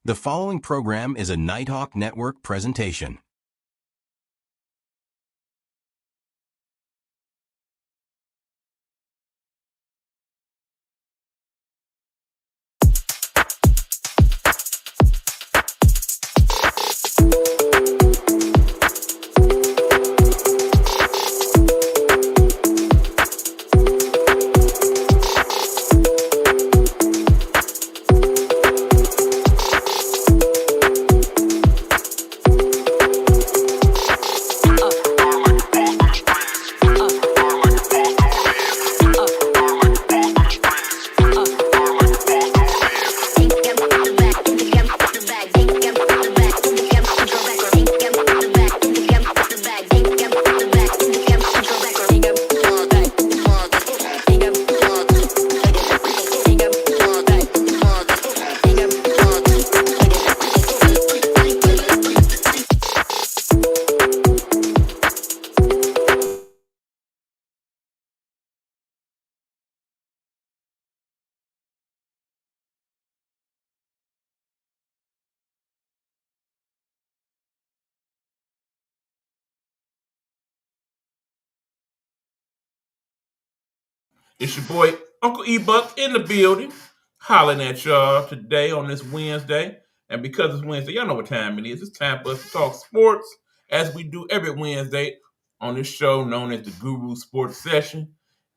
The following program is a Nighthawk Network presentation. It's your boy Uncle E-Buck in the building, hollering at y'all today on this Wednesday. And because it's Wednesday, y'all know what time it is. It's time for us to talk sports, as we do every Wednesday on this show known as the Guru Sports Session.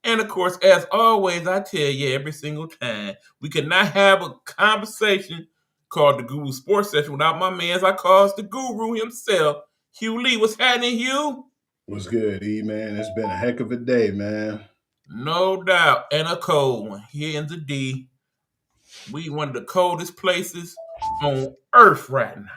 And of course, as always, I tell you every single time, we cannot have a conversation called the Guru Sports Session without my man, as I calls the Guru himself, Hugh Lee. What's happening, Hugh? What's good, E, man? It's been a heck of a day, man. No doubt. And a cold one here in the D. We one of the coldest places on earth right now.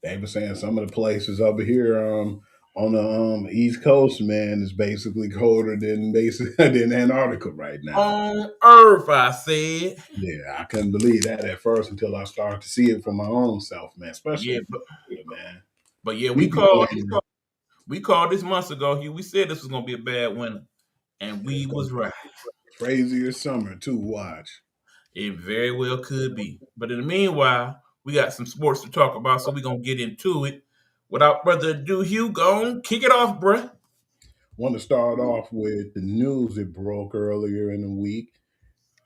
They were saying some of the places over here on the East Coast, man, is basically colder than than Antarctica right now. On earth, I said. Yeah, I couldn't believe that at first until I started to see it for my own self, man. Especially Yeah, but, man. but yeah, We we called this months ago. Here we said this was gonna be a bad winter, and we was right. Crazier summer too. Watch. It very well could be. But in the meanwhile, we got some sports to talk about, so we're gonna get into it. Without further ado, Hugh, go on, kick it off, bruh. Want to start off with the news that broke earlier in the week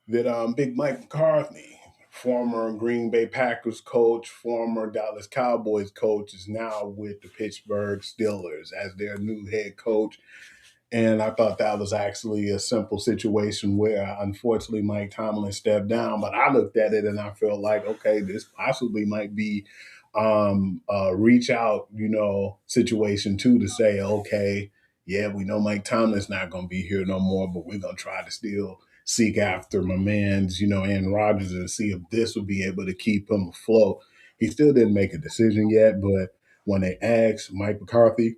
that Big Mike McCarthy, former Green Bay Packers coach, former Dallas Cowboys coach, is now with the Pittsburgh Steelers as their new head coach. And I thought that was actually a simple situation where, unfortunately, Mike Tomlin stepped down. But I looked at it and I felt like, okay, this possibly might be a reach out, situation too, to say, okay, yeah, we know Mike Tomlin's not going to be here no more, but we're going to try to still seek after my man's, Aaron Rodgers, and see if this will be able to keep him afloat. He still didn't make a decision yet, but when they asked Mike McCarthy,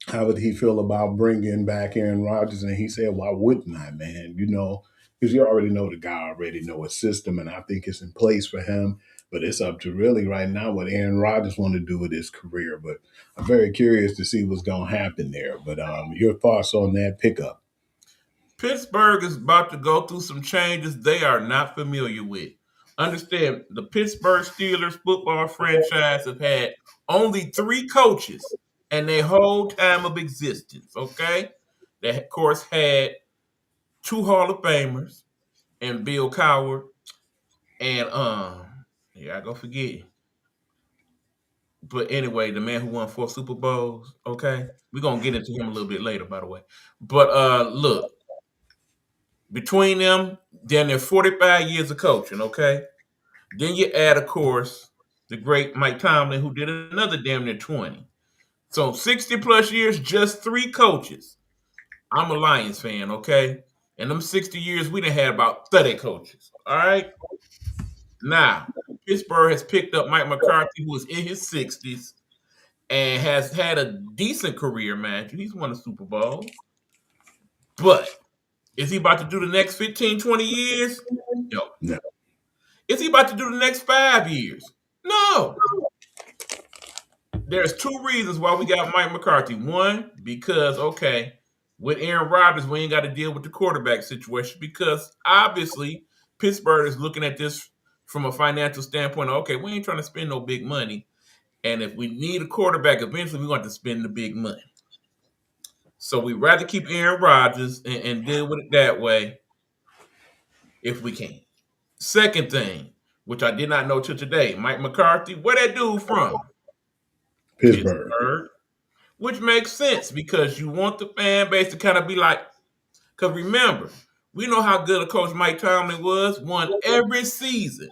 how would he feel about bringing back Aaron Rodgers? And he said, why wouldn't I, man? Because you already know the guy already know his system, and I think it's in place for him. But it's up to really right now what Aaron Rodgers want to do with his career. But I'm very curious to see what's going to happen there. But your thoughts on that pickup? Pittsburgh is about to go through some changes they are not familiar with. Understand, the Pittsburgh Steelers football franchise have had only 3 coaches in their whole time of existence, okay? They, of course, had 2 Hall of Famers and Bill Cowher and, yeah, I go forget. But anyway, the man who won 4 Super Bowls, okay? We're going to get into him a little bit later, by the way. But look, between them, then they're 45 years of coaching, okay? Then you add, of course, the great Mike Tomlin, who did another damn near 20. So 60 plus years, just 3 coaches. I'm a Lions fan, okay? In them 60 years, we done had about 30 coaches, all right? Now, Pittsburgh has picked up Mike McCarthy, who is in his 60s and has had a decent career, man. He's won a Super Bowl. But is he about to do the next 15, 20 years? No. Is he about to do the next 5 years? No. There's 2 reasons why we got Mike McCarthy. One, because, okay, with Aaron Rodgers, we ain't got to deal with the quarterback situation because obviously Pittsburgh is looking at this from a financial standpoint. Okay, we ain't trying to spend no big money, and if we need a quarterback, eventually we're going to spend the big money. So we rather keep Aaron Rodgers and deal with it that way if we can. Second thing, which I did not know till today, Mike McCarthy, where that dude from? Pittsburgh. Pittsburgh. Which makes sense because you want the fan base to kind of be like, because remember, we know how good a coach Mike Tomlin was, won every season.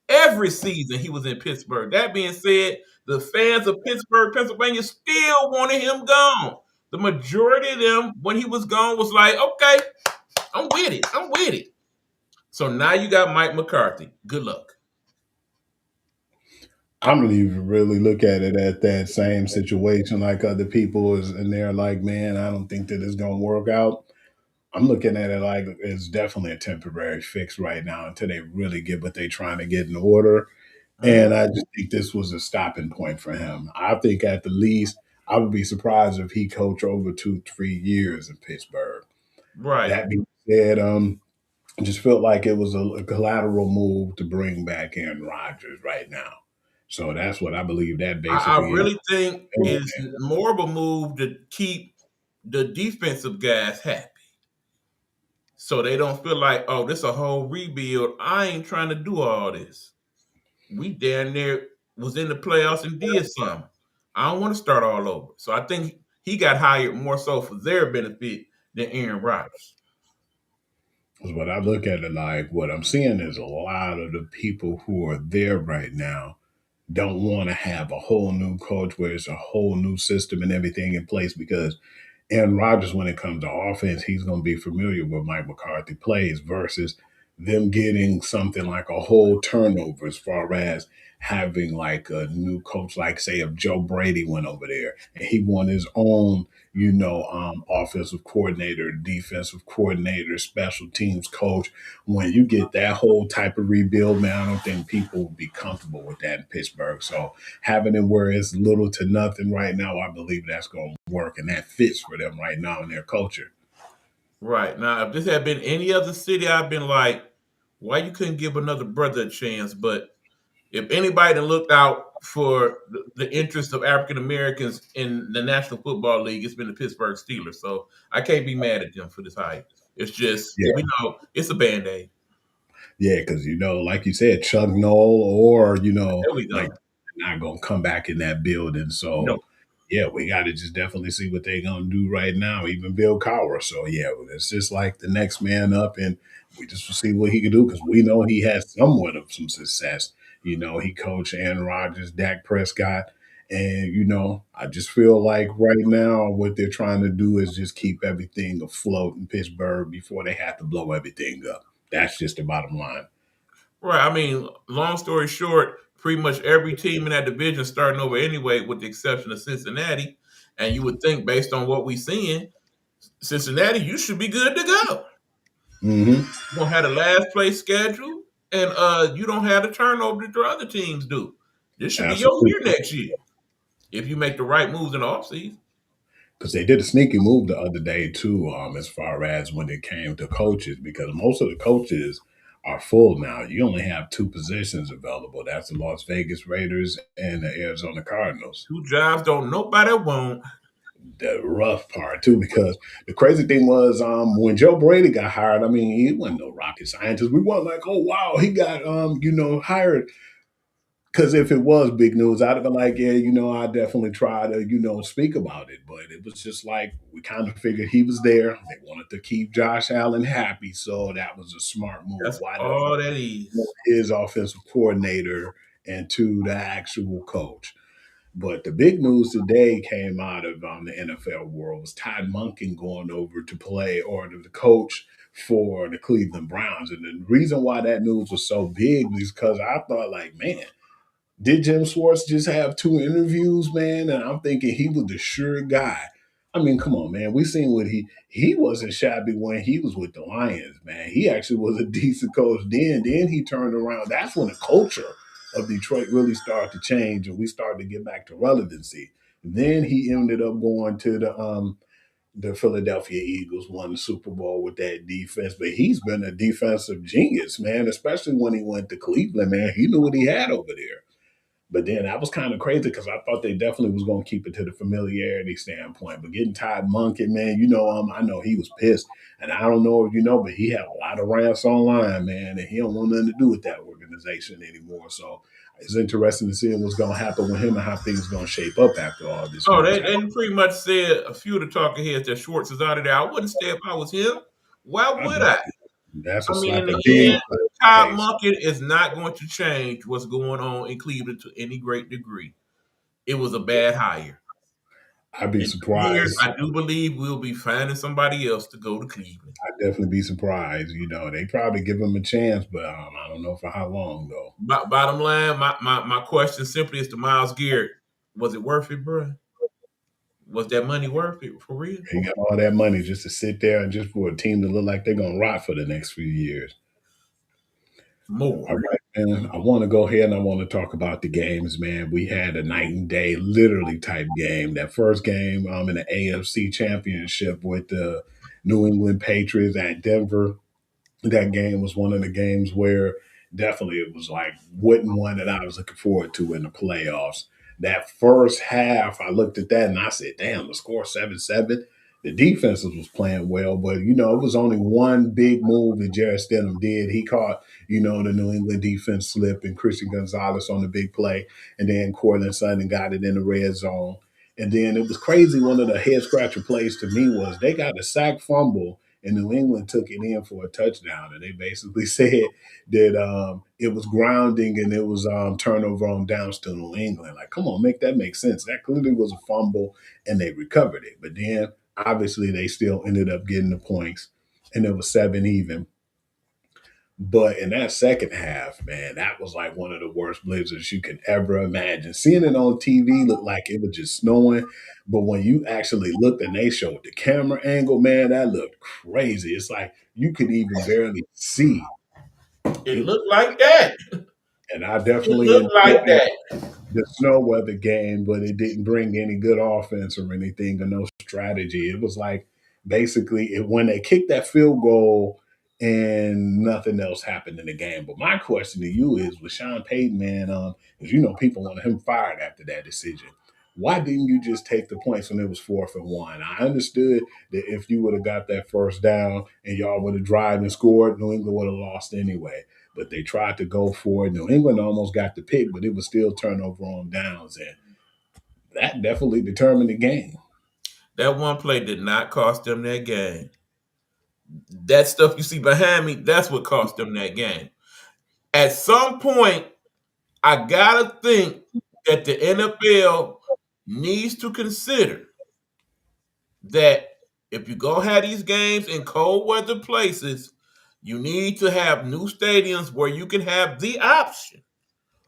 Every season he was in Pittsburgh. That being said, the fans of Pittsburgh, Pennsylvania still wanted him gone. The majority of them, when he was gone, was like, okay, I'm with it. I'm with it. So now you got Mike McCarthy. Good luck. I don't even really look at it at that same situation like other people is, and they're like, man, I don't think that it's gonna work out. I'm looking at it like it's definitely a temporary fix right now until they really get what they're trying to get in order. And I just think this was a stopping point for him. I think at the least, I would be surprised if he coached over 2, 3 years in Pittsburgh. Right. That being said, I just felt like it was a collateral move to bring back Aaron Rodgers right now. So that's what I believe that I basically is. really think it's more of a move to keep the defensive guys happy. So they don't feel like, oh, this is a whole rebuild. I ain't trying to do all this. We down there was in the playoffs and did something. I don't want to start all over. So I think he got hired more so for their benefit than Aaron Rodgers. Because what I look at it like, what I'm seeing is a lot of the people who are there right now don't want to have a whole new coach where it's a whole new system and everything in place because Aaron Rodgers, when it comes to offense, he's going to be familiar with Mike McCarthy plays versus them getting something like a whole turnover as far as having like a new coach, like say if Joe Brady went over there and he won his own, offensive coordinator, defensive coordinator, special teams coach. When you get that whole type of rebuild, man, I don't think people would be comfortable with that in Pittsburgh. So having it where it's little to nothing right now, I believe that's going to work and that fits for them right now in their culture. Right. Now, if this had been any other city, I've been like, why you couldn't give another brother a chance? But if anybody that looked out for the interest of African Americans in the National Football League, it's been the Pittsburgh Steelers. So I can't be mad at them for this hire. It's just, we know it's a Band-Aid. Yeah, because, like you said, Chuck Noll or, There we go. like not going to come back in that building. So, No. yeah, we got to just definitely see what they're going to do right now, even Bill Cowher. So, yeah, it's just like the next man up, and we just will see what he can do because we know he has somewhat of some success. He coached Aaron Rodgers, Dak Prescott, and, I just feel like right now what they're trying to do is just keep everything afloat in Pittsburgh before they have to blow everything up. That's just the bottom line. Right. I mean, long story short, pretty much every team in that division starting over anyway, with the exception of Cincinnati. And you would think, based on what we're seeing, Cincinnati, you should be good to go. Mm-hmm. You don't have the last place schedule, and you don't have the turnover that your other teams do. This should be your year next year if you make the right moves in the offseason. Because they did a sneaky move the other day too, as far as when it came to coaches, because most of the coaches are full now. You only have 2 positions available. That's the Las Vegas Raiders and the Arizona Cardinals. 2 jobs don't nobody want. The rough part too, because the crazy thing was when Joe Brady got hired, I mean, he wasn't no rocket scientist. We weren't like, oh wow, he got hired. Because if it was big news, I'd have been like, yeah, I definitely try to, speak about it. But it was just like we kind of figured he was there. They wanted to keep Josh Allen happy, so that was a smart move. That's Why all that is. His offensive coordinator and to the actual coach. But the big news today came out of the NFL world was Todd Monken going over to play or to the coach for the Cleveland Browns. And the reason why that news was so big is because I thought, like, man, did Jim Schwartz just have 2 interviews, man? And I'm thinking he was the sure guy. I mean, come on, man. We seen what he wasn't shabby when he was with the Lions, man. He actually was a decent coach then. Then he turned around. That's when the culture of Detroit really started to change and we started to get back to relevancy. Then he ended up going to the Philadelphia Eagles won the Super Bowl with that defense. But he's been a defensive genius, man, especially when he went to Cleveland, man. He knew what he had over there. But then that was kind of crazy because I thought they definitely was going to keep it to the familiarity standpoint. But getting Todd Monken, man, I know he was pissed. And I don't know if you know, but he had a lot of rants online, man, and he don't want nothing to do with that organization anymore. So it's interesting to see what's going to happen with him and how things going to shape up after all this. Oh, they pretty much said, a few of the talking heads, that Schwartz is out of there. I wouldn't stay if I was him. Why would I? That's a I mean, slap in of the end, Todd face. Monken is not going to change what's going on in Cleveland to any great degree. It was a bad hire. I'd be In 2 surprised. years, I do believe we'll be finding somebody else to go to Cleveland. I'd definitely be surprised. They probably give him a chance, but I don't know for how long though. Bottom line, my question simply is to Myles Garrett: was it worth it, bro? Was that money worth it for real? He got all that money just to sit there and just for a team to look like they're gonna rot for the next few years. More. All right, man. I want to go ahead and I want to talk about the games, man. We had a night and day, literally type game. That first game in the AFC Championship with the New England Patriots at Denver. That game was one of the games where definitely it was like wasn't one that I was looking forward to in the playoffs. That first half, I looked at that and I said, damn, the score 7-7. The defenses was playing well, but it was only one big move that Jarrett Stidham did. He caught, the New England defense slip and Christian Gonzalez on the big play, and then Cortland Sutton got it in the red zone. And then it was crazy. One of the head scratcher plays to me was they got a sack fumble and New England took it in for a touchdown. And they basically said that it was grounding and it was turnover on downs to New England. Like, come on, make that make sense. That clearly was a fumble and they recovered it. But then obviously they still ended up getting the points and it was 7 even. But in that second half, man, that was like one of the worst blizzards you can ever imagine. Seeing it on TV looked like it was just snowing. But when you actually looked and they showed the camera angle, man, that looked crazy. It's like you could even barely see. It looked like that. And I definitely looked like that. The snow weather game, but it didn't bring any good offense or anything or no strategy. It was like basically when they kicked that field goal and nothing else happened in the game. But my question to you is with Sean Payton, man, because people wanted him fired after that decision. Why didn't you just take the points when it was 4th and 1? I understood that if you would have got that first down and y'all would have driven and scored, New England would have lost anyway. But they tried to go for it. New England almost got the pick, but it was still turnover on downs. And that definitely determined the game. That one play did not cost them that game. That stuff you see behind me, that's what cost them that game. At some point, I got to think that the NFL needs to consider that if you're going to have these games in cold weather places, you need to have new stadiums where you can have the option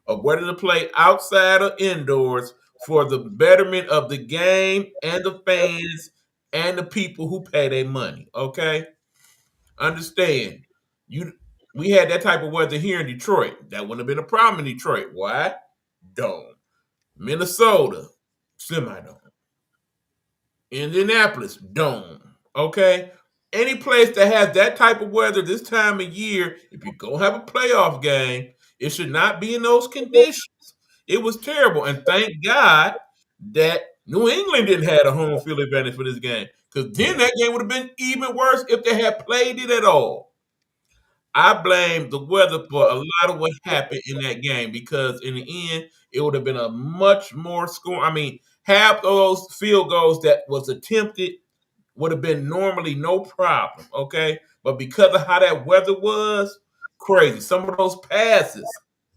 of whether to play outside or indoors for the betterment of the game and the fans and the people who pay their money, okay? Understand, we had that type of weather here in Detroit. That wouldn't have been a problem in Detroit. Why? Dome. Minnesota, semi-dome. Indianapolis, dome. Okay? Any place that has that type of weather this time of year, if you're going to have a playoff game, it should not be in those conditions. It was terrible. And thank God that New England didn't have a home field advantage for this game. Because then that game would have been even worse if they had played it at all. I blame the weather for a lot of what happened in that game because in the end, it would have been a much more score. I mean, half those field goals that was attempted would have been normally no problem, okay? But because of how that weather was, crazy. Some of those passes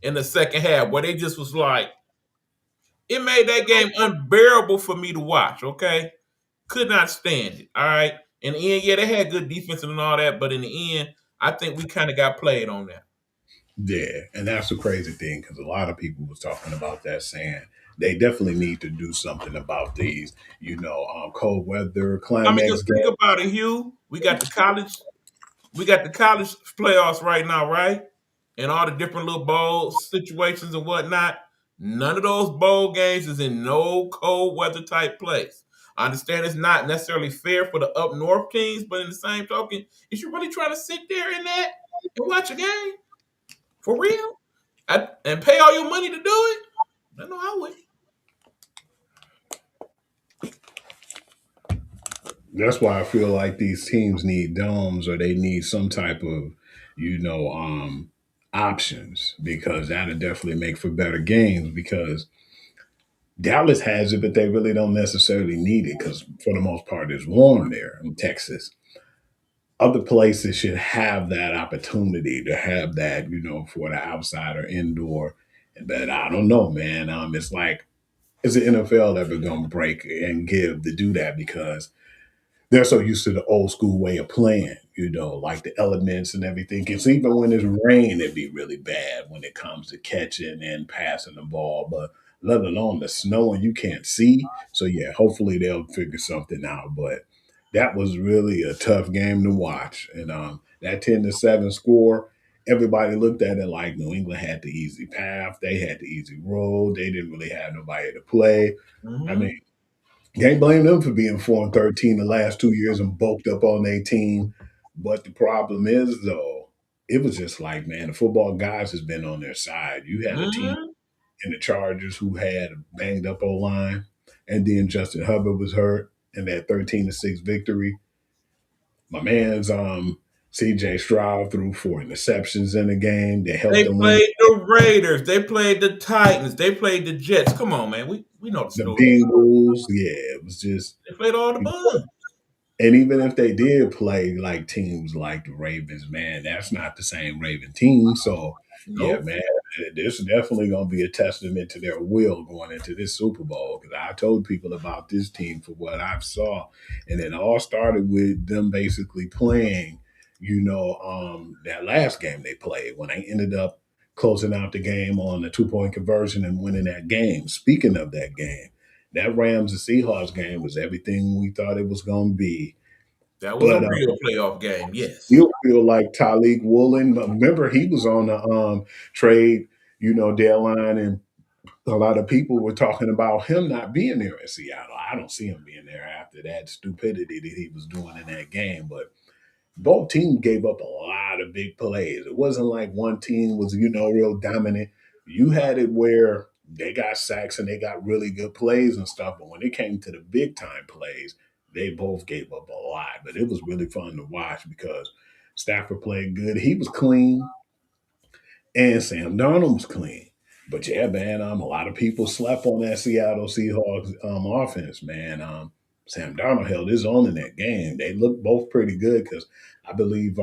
in the second half where they just was like, it made that game unbearable for me to watch, okay? Could not stand it, all right? In the end, yeah, they had good defense and all that, but in the end, I think we kind of got played on that. Yeah, and that's the crazy thing because a lot of people was talking about that, saying they definitely need to do something about these, cold weather, climax. I mean, just think about it, Hugh. We got the college playoffs right now, right? And all the different little bowl situations and whatnot. None of those bowl games is in no cold weather type place. I understand it's not necessarily fair for the up north teams, but in the same token, is you really trying to sit there in that and watch a game for real and pay all your money to do it? I know I would. That's why I feel like these teams need domes or they need some type of, you know, options because that'll definitely make for better games because Dallas has it, but they really don't necessarily need it because for the most part it's warm there in Texas. Other places should have that opportunity to have that, you know, for the outsider indoor. But I don't know, man. It's like, is the NFL ever gonna break and give to do that? Because they're so used to the old school way of playing, you know, like the elements and everything. Because even when it's rain, it'd be really bad when it comes to catching and passing the ball, but let alone the snow and you can't see. So yeah, hopefully they'll figure something out. But that was really a tough game to watch. And that 10-7 score, everybody looked at it like New England had the easy path, they had the easy road, they didn't really have nobody to play. I Mm-hmm. mean, can't blame them for being 4-13 the last 2 years and bulked up on their team. But the problem is, though, it was just like, man, the football guys has been on their side. You had a team Mm-hmm. in the Chargers who had a banged up O line, and then Justin Hubbard was hurt in that 13-6 victory. My man's CJ Stroud threw 4 interceptions in the game that helped They them win. played the Raiders. They played the Titans. They played the Jets. Come on, man. We know the The story. Bengals, yeah, it was just They played all the buns. and even if they did play like teams like the Ravens, man, that's not the same Raven team. So, yeah, Nope. man, this is definitely going to be a testament to their will going into this Super Bowl. Because I told people about this team for what I've saw, and it all started with them basically playing, that last game they played when they ended up closing out the game on a 2-point conversion and winning that game. Speaking of that game, that Rams and Seahawks game was everything we thought it was going to be. That was a But real playoff game. Yes. you feel like Tyleek Woolen. Remember, he was on the trade, deadline, and a lot of people were talking about him not being there in Seattle. I don't see him being there after that stupidity that he was doing in that game. But both teams gave up a lot of big plays. It wasn't like one team was, real dominant. You had it where they got sacks and they got really good plays and stuff, but when it came to the big time plays, they both gave up a lot. But it was really fun to watch because Stafford played good. He was clean and Sam Darnold was clean. But yeah, man, a lot of people slept on that Seattle Seahawks offense, man. Sam Darnold held his own in that game. They looked both pretty good because I believe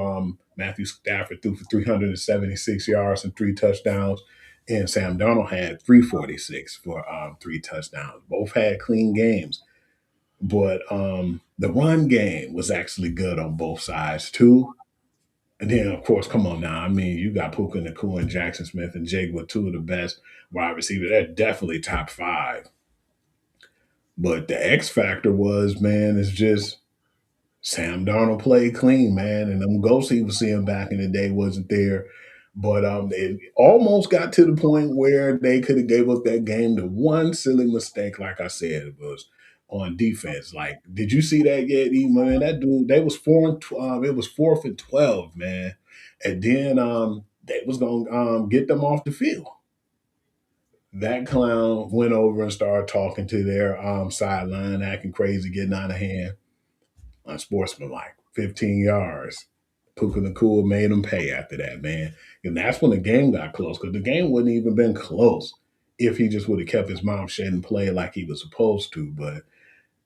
Matthew Stafford threw for 376 yards and 3 touchdowns, and Sam Darnold had 346 for 3 touchdowns. Both had clean games, but the run game was actually good on both sides too. And then, of course, come on now. I mean, you got Puka Nakua and Jackson Smith and Jake with two of the best wide receivers. They're definitely top five. But the X factor was, man, it's just Sam Darnold played clean, man. And them ghosts he was seeing back in the day wasn't there. But it almost got to the point where they could have gave up that game. The one silly mistake, like I said, was on defense. Like, did you see that yet? Man, that dude, they was it was 4th and 12, man. And then they was gonna get them off the field. That clown went over and started talking to their sideline, acting crazy, getting out of hand, unsportsmanlike. 15 yards. Puka Nakua made him pay after that, man. And that's when the game got close because the game wouldn't even been close if he just would have kept his mouth shut and played like he was supposed to. But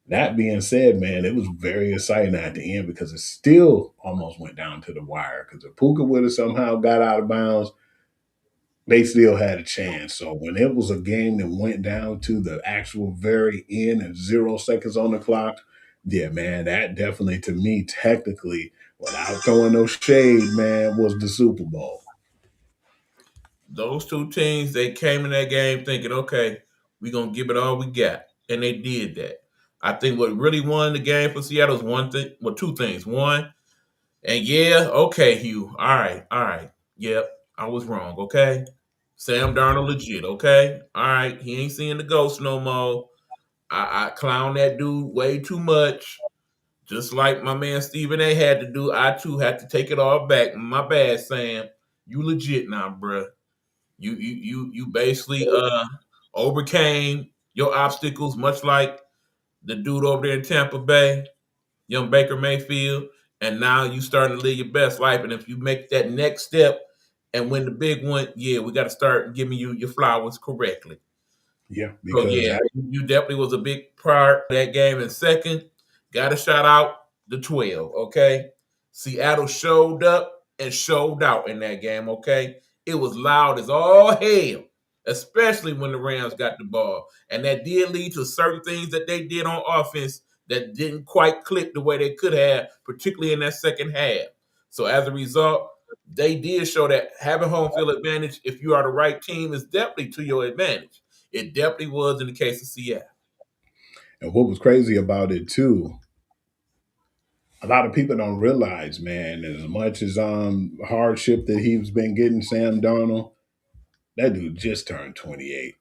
that being said, man, it was very exciting at the end because it still almost went down to the wire. Because if Puka would have somehow got out of bounds, they still had a chance. So when it was a game that went down to the actual very end and 0 seconds on the clock, yeah, man, that definitely to me, technically, without throwing no shade, man, was the Super Bowl. Those two teams, they came in that game thinking, okay, we're going to give it all we got. And they did that. I think what really won the game for Seattle is one thing, well, two things. One, and yeah, okay, Hugh. All right. Yep, I was wrong, okay? Sam Darnold legit, okay? All right, he ain't seeing the ghost no more. I clown that dude way too much. Just like my man Stephen A had to do, I too had to take it all back. My bad, Sam. You legit now, bruh. You basically overcame your obstacles, much like the dude over there in Tampa Bay, young Baker Mayfield, and now you starting to live your best life. And if you make that next step and win the big one, yeah, we got to start giving you your flowers correctly. Yeah, So because yeah, you definitely was a big part of that game. And second, got to shout out the 12. Okay, Seattle showed up and showed out in that game. Okay, it was loud as all hell, especially when the Rams got the ball, and that did lead to certain things that they did on offense that didn't quite click the way they could have, particularly in that second half. So as a result, they did show that having home field advantage, if you are the right team, is definitely to your advantage. It definitely was in the case of Seattle. and what was crazy about it too, a lot of people don't realize, man, as much as hardship that he's been getting, Sam Darnold, that dude just turned 28.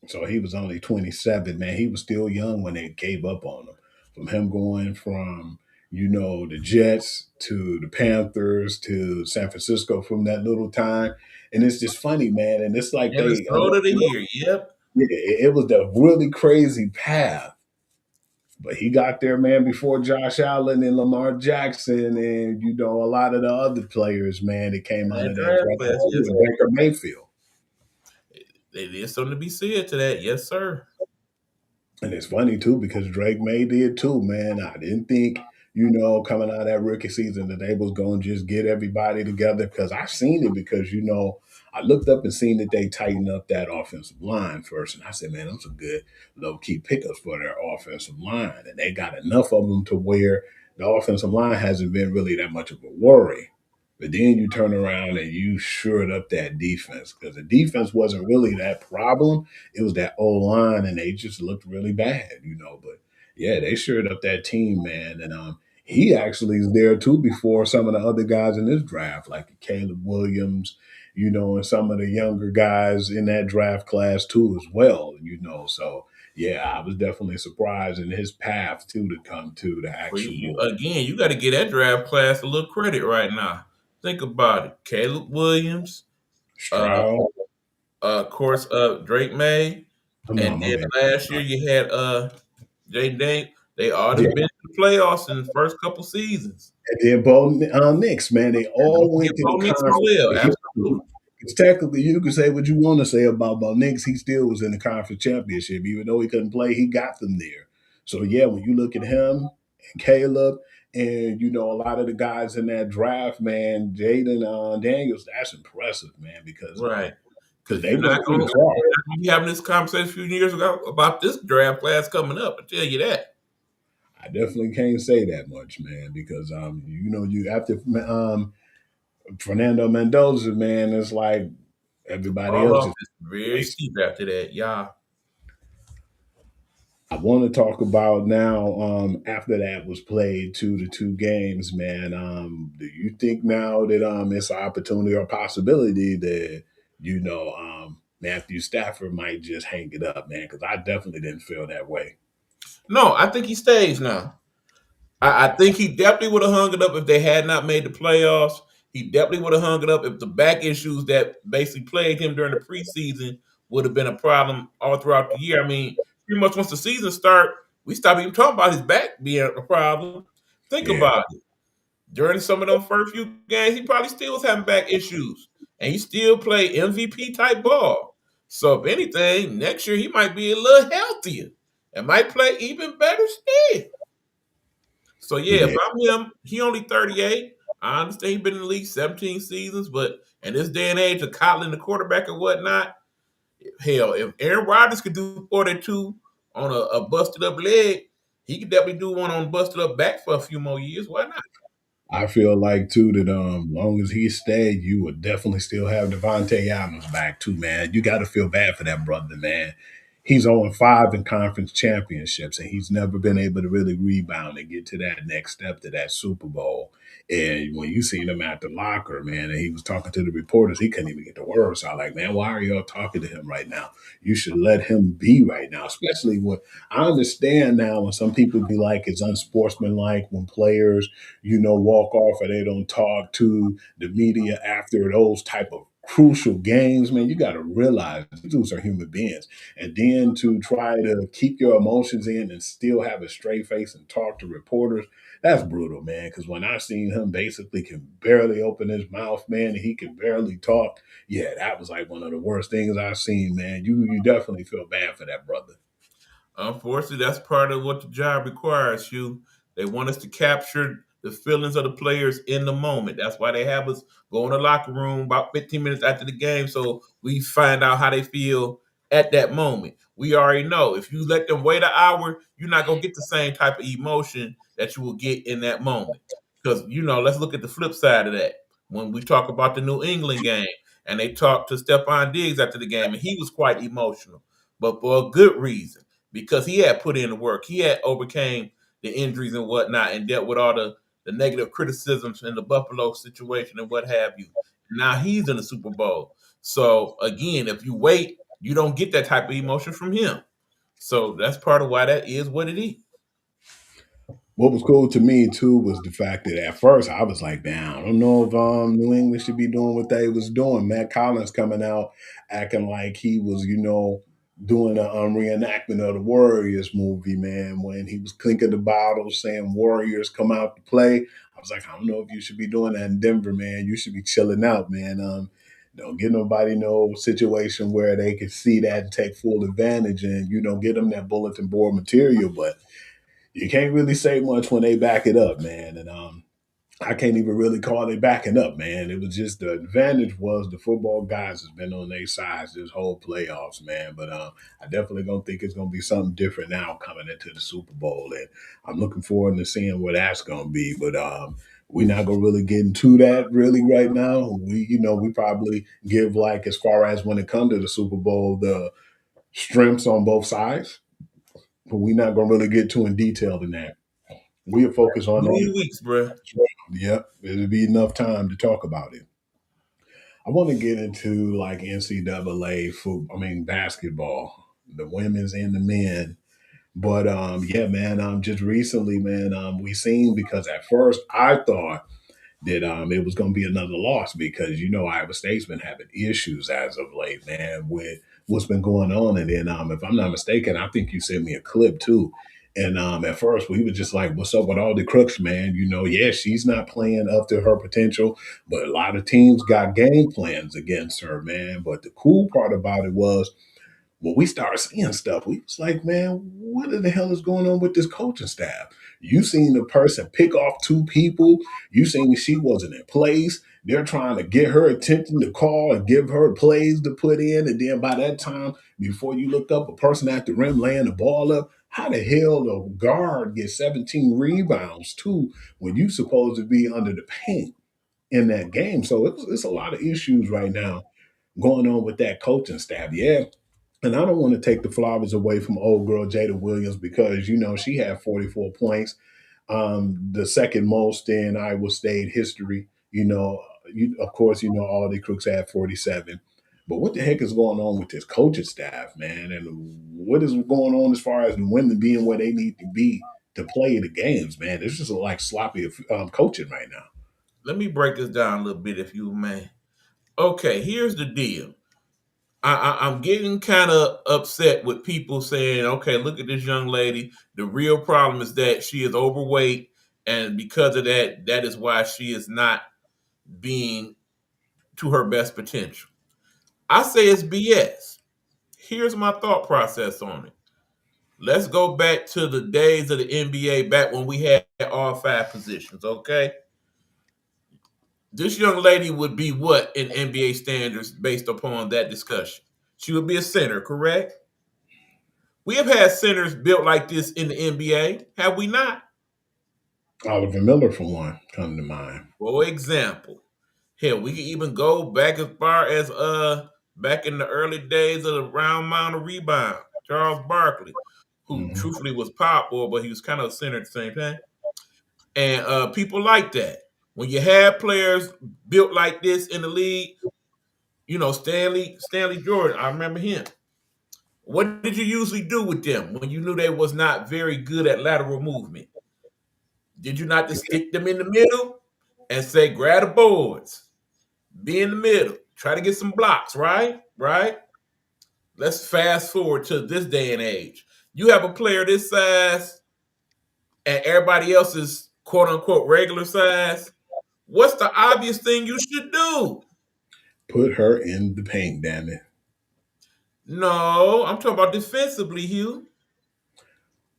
So he was only 27, man. He was still young when they gave up on him. From him going from, the Jets to the Panthers to San Francisco from that little time. And it's just funny, man. And it's like And the throat of the year, yep. yeah, it was the really crazy path. But he got there, man, before Josh Allen and Lamar Jackson and, a lot of the other players, man, that came out That of that draft draft. class, yes, And Baker Mayfield. there is something to be said to that, yes, sir. And it's funny too because Drake May did too, man. I didn't think, coming out of that rookie season that they was gonna just get everybody together because I seen it because I looked up and seen that they tightened up that offensive line first, and I said, man, those are good low key pickups for their offensive line, and they got enough of them to where the offensive line hasn't been really that much of a worry. But then you turn around and you shored up that defense because the defense wasn't really that problem. It was that O line, and they just looked really bad. But yeah, they shored up that team, man. And he actually is there too before some of the other guys in this draft, like Caleb Williams, and some of the younger guys in that draft class too, as well. So yeah, I was definitely surprised in his path too to come to the Well, actual. again, you got to give that draft class a little credit right now. Think about it. Caleb Williams, uh, Stroud. of course, Drake May, Oh, no, and my then bad. last year you had Jay Dane. They all Yeah. have been to the playoffs in the first couple seasons. And then Bo Nix, man, they And don't all went forget to Bo the Nix as conference. well. Absolutely. Because technically, you can say what you want to say about Bo Nix. He still was in the conference championship, even though he couldn't play. He got them there. So yeah, when you look at him and Caleb, and a lot of the guys in that draft, man, Jaden Daniels, that's impressive, man, because Right. because Because they you're went not pretty going far. to be having this conversation a few years ago about this draft class coming up. I tell you that. I definitely can't say that much, man, because you after Fernando Mendoza, man, it's like everybody All else off just is very steep after that. Yeah. I want to talk about now, after that was played the two games, man. Do you think now that it's an opportunity or possibility that, Matthew Stafford might just hang it up, man? Because I definitely didn't feel that way. No, I think he stays now. I think he definitely would have hung it up if they had not made the playoffs. He definitely would have hung it up if the back issues that basically plagued him during the preseason would have been a problem all throughout the year. I mean, pretty much once the season start, we stop even talking about his back being a problem. Think Yeah, about it. During some of those first few games, he probably still was having back issues, and he still played MVP type ball. So if anything, next year he might be a little healthier and might play even better still. So yeah, if yeah. I'm him, he only 38. I understand he's been in the league 17 seasons, but in this day and age of coddling the quarterback and whatnot, hell, if Aaron Rodgers could do 42 on a busted up leg, he could definitely do one on busted up back for a few more years. Why not? I feel like too that long as he stayed, you would definitely still have Devontae Adams back too, man. You got to feel bad for that brother, man. He's 0-5 in conference championships, and he's never been able to really rebound and get to that next step to that Super Bowl. And when you seen him at the locker, man, and he was talking to the reporters, he couldn't even get the words out. Like, man, why are y'all talking to him right now? You should let him be right now, especially when I understand now when some people be like it's unsportsmanlike when players, walk off or they don't talk to the media after those type of crucial games, man. You got to realize these dudes are human beings, and then to try to keep your emotions in and still have a straight face and talk to reporters, that's brutal, man. Because when I seen him basically can barely open his mouth, man, and he can barely talk, yeah, that was like one of the worst things I've seen, man. You definitely feel bad for that brother. Unfortunately, that's part of what the job requires, you. They want us to capture the feelings of the players in the moment. That's why they have us go in the locker room about 15 minutes after the game so we find out how they feel at that moment. We already know if you let them wait an hour, you're not going to get the same type of emotion that you will get in that moment. Because, let's look at the flip side of that. When we talk about the New England game and they talked to Stephon Diggs after the game, and he was quite emotional, but for a good reason because he had put in the work. He had overcame the injuries and whatnot and dealt with all the negative criticisms in the Buffalo situation and what have you. Now he's in the Super Bowl. So again, if you wait, you don't get that type of emotion from him. So that's part of why that is what it is. What was cool to me too was the fact that at first I was like, "Man, I don't know if New England should be doing what they was doing." Matt Collins coming out acting like he was, doing a reenactment of the Warriors movie, man. When he was clinking the bottles, saying "Warriors come out to play," I was like, "I don't know if you should be doing that in Denver, man. You should be chilling out, man. Don't get nobody no situation where they can see that and take full advantage, and get them that bulletin board material, but." You can't really say much when they back it up, man. And I can't even really call it backing up, man. It was just the advantage was the football guys has been on their sides this whole playoffs, man. But I definitely don't think it's gonna be something different now coming into the Super Bowl, and I'm looking forward to seeing what that's gonna be. But we're not gonna really get into that really right now. We probably give like as far as when it comes to the Super Bowl the strengths on both sides, but we're not gonna really get too in detail in that. We'll focus on that. 2 weeks, bro. Yep, it'll be enough time to talk about it. I want to get into like NCAA football. I mean basketball, the women's and the men. But yeah, man. Just recently, man. We seen because at first I thought that it was going to be another loss because Iowa State's been having issues as of late, man, with what's been going on. And then if I'm not mistaken, I think you sent me a clip too. And at first we were just like, "What's up with all the crooks, man?" Yeah, she's not playing up to her potential, but a lot of teams got game plans against her, man. But the cool part about it was when we started seeing stuff, we was like, man, what in the hell is going on with this coaching staff? You seen the person pick off two people. You seen she wasn't in place. They're trying to get her attention to call and give her plays to put in. And then by that time, before you look up a person at the rim laying the ball up, how the hell the guard get 17 rebounds too when you supposed to be under the paint in that game? So it's a lot of issues right now going on with that coaching staff. Yeah, and I don't want to take the flowers away from old girl Jada Williams because she had 44 points, the second most in Iowa State history. Of course, all the crooks had 47. But what the heck is going on with this coaching staff, man? And what is going on as far as the women being where they need to be to play the games, man? It's just like sloppy coaching right now. Let me break this down a little bit, if you may. Okay, here's the deal. I'm getting kind of upset with people saying, okay, look at this young lady. The real problem is that she is overweight. And because of that, that is why she is not being to her best potential. I say it's BS. Here's my thought process on it. Let's go back to the days of the NBA, back when we had all 5 positions, okay? This young lady would be what in NBA standards based upon that discussion? She would be a center, correct? We have had centers built like this in the NBA, have we not? Oliver Miller, for one, come to mind. For example, hell, we can even go back as far as back in the early days of the round mound of rebound, Charles Barkley, who Mhm. truthfully was pop boy, but he was kind of a center at the same time. And people like that. When you have players built like this in the league, Stanley Jordan, I remember him. What did you usually do with them when you knew they was not very good at lateral movement? Did you not just stick them in the middle and say, grab the boards, be in the middle, try to get some blocks, right? Right? Let's fast forward to this day and age. You have a player this size and everybody else is quote unquote regular size. What's the obvious thing you should do? Put her in the paint, damn it. No, I'm talking about defensively, Hugh.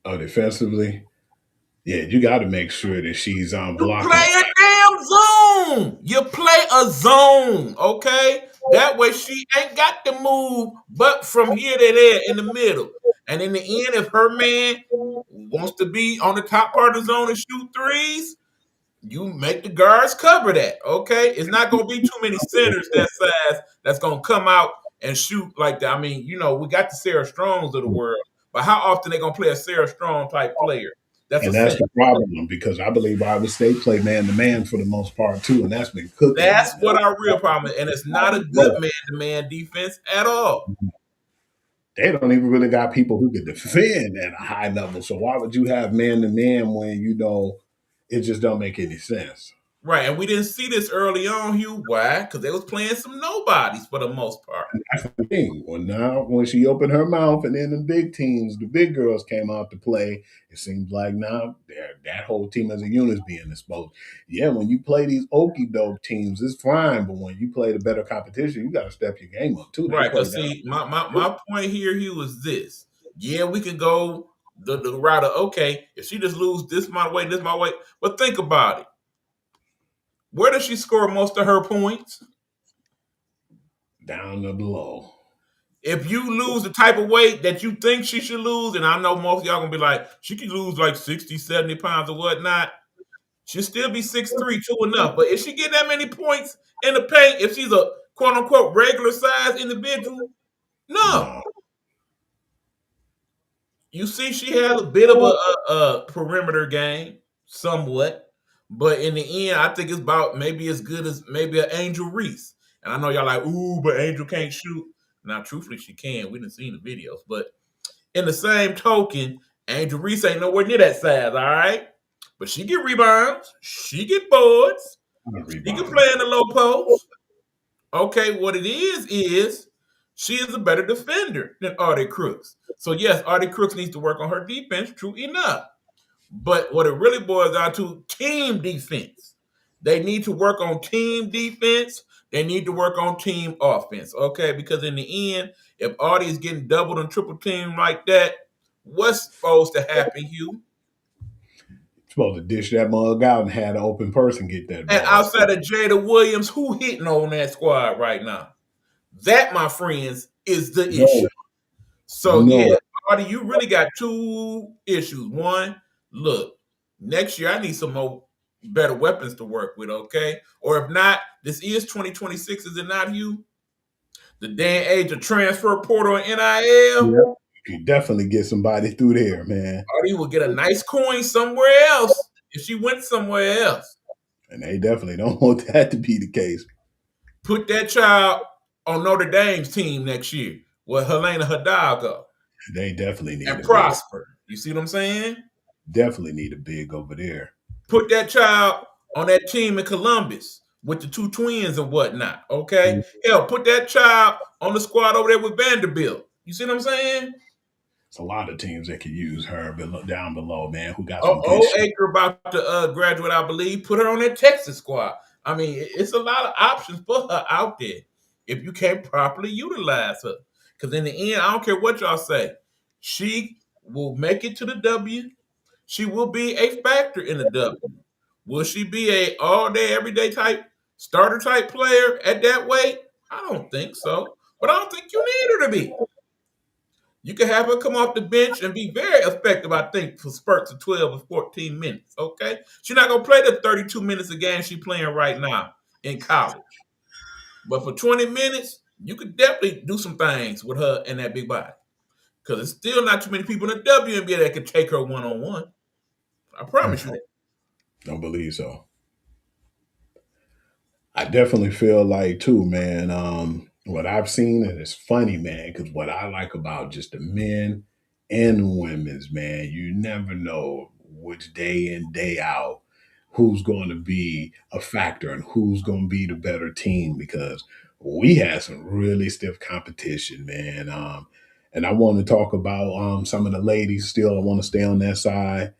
Oh, defensively, yeah, you got to make sure that she's You blocking. play a damn zone. You play a zone, okay? That way she ain't got to move but from here to there in the middle. And in the end, if her man wants to be on the top part of the zone and shoot threes, you make the guards cover that, okay? It's not going to be too many centers that size that's going to come out and shoot like that. I mean, we got the Sarah Strongs of the world, but how often they going to play a Sarah Strong type player? That's And a that's center. the problem because I believe Iowa State play man to man for the most part too, and that's been cooking. That's what our real problem is. And it's not a good man-to-man defense at all. They don't even really got people who can defend at a high level. So why would you have man to man when it just don't make any sense? Right, and we didn't see this early on, Hugh. Why? Because they was playing some nobodies for the most part. That's the thing. Well, now when she opened her mouth and then the big teams, the big girls came out to play, it seems like now that whole team as a unit is being exposed. Yeah, when you play these okie doke teams, it's fine, but when you play the better competition, you got to step your game up too. Right, because see, my point here, Hugh, is this. Yeah, we can go the route of, okay, if she just lose this my way, but think about it. Where does she score most of her points? Down to below. If you lose the type of weight that you think she should lose, and I know most of y'all going to be like, she could lose like 60, 70 pounds or whatnot, she'll still be 6'3", 2 But if she get that many points in the paint, if she's a quote-unquote regular size individual, no. You see, she has a bit of a perimeter game, somewhat. But in the end, I think it's about maybe as good as maybe an Angel Reese. And I know y'all like, ooh, but Angel can't shoot. Now, truthfully, she can. We didn't see the videos. But in the same token, Angel Reese ain't nowhere near that size, all right? But she get rebounds. She get boards. She can play in the low post. Okay, what it is she is a better defender than Artie Crooks. So, yes, Artie Crooks needs to work on her defense, true enough. But what it really boils down to, team defense. They need to work on team defense. They need to work on team offense, okay? Because in the end, if Artie is getting doubled and triple teamed like that, what's supposed to happen, Hugh? Supposed to dish that mug out and have an open person get that ball. And outside of Jada Williams, who hitting on that squad right now? That, my friends, is the issue. So, yeah, Artie, you really got two issues. One, look, next year I need some more better weapons to work with, okay? Or if not, this is 2026, is it not, Hugh? The day and age of transfer portal and NIL. Yeah. You can definitely get somebody through there, man. Artie will get a nice coin somewhere else if she went somewhere else. And they definitely don't want that to be the case. Put that child on Notre Dame's team next year with Helena Hidalgo. They definitely need and prosper. You see what I'm saying? Definitely need a big over there. Put that child on that team in Columbus with the two twins and whatnot, okay? Mm-hmm. Hell, put that child on the squad over there with Vanderbilt. You see what I'm saying? It's a lot of teams that could use her down below, man, who got some good shit. Acre about to graduate, I believe. Put her on that Texas squad. I mean, it's a lot of options for her out there if you can't properly utilize her. Because in the end, I don't care what y'all say. She will make it to the W. She will be a factor in the W. Will she be a all-day, everyday type, starter type player at that weight? I don't think so. But I don't think you need her to be. You can have her come off the bench and be very effective, I think, for spurts of 12 or 14 minutes, okay? She's not going to play the 32 minutes a game she's playing right now in college. But for 20 minutes, you could definitely do some things with her and that big body. Because there's still not too many people in the WNBA that can take her one-on-one. I promise you that. Don't believe so. I definitely feel like too, man. What I've seen, and it's funny, man, because what I like about just the men and the women's, man, you never know which day in, day out who's going to be a factor and who's going to be the better team because we had some really stiff competition, man. And I want to talk about some of the ladies still. I want to stay on that side.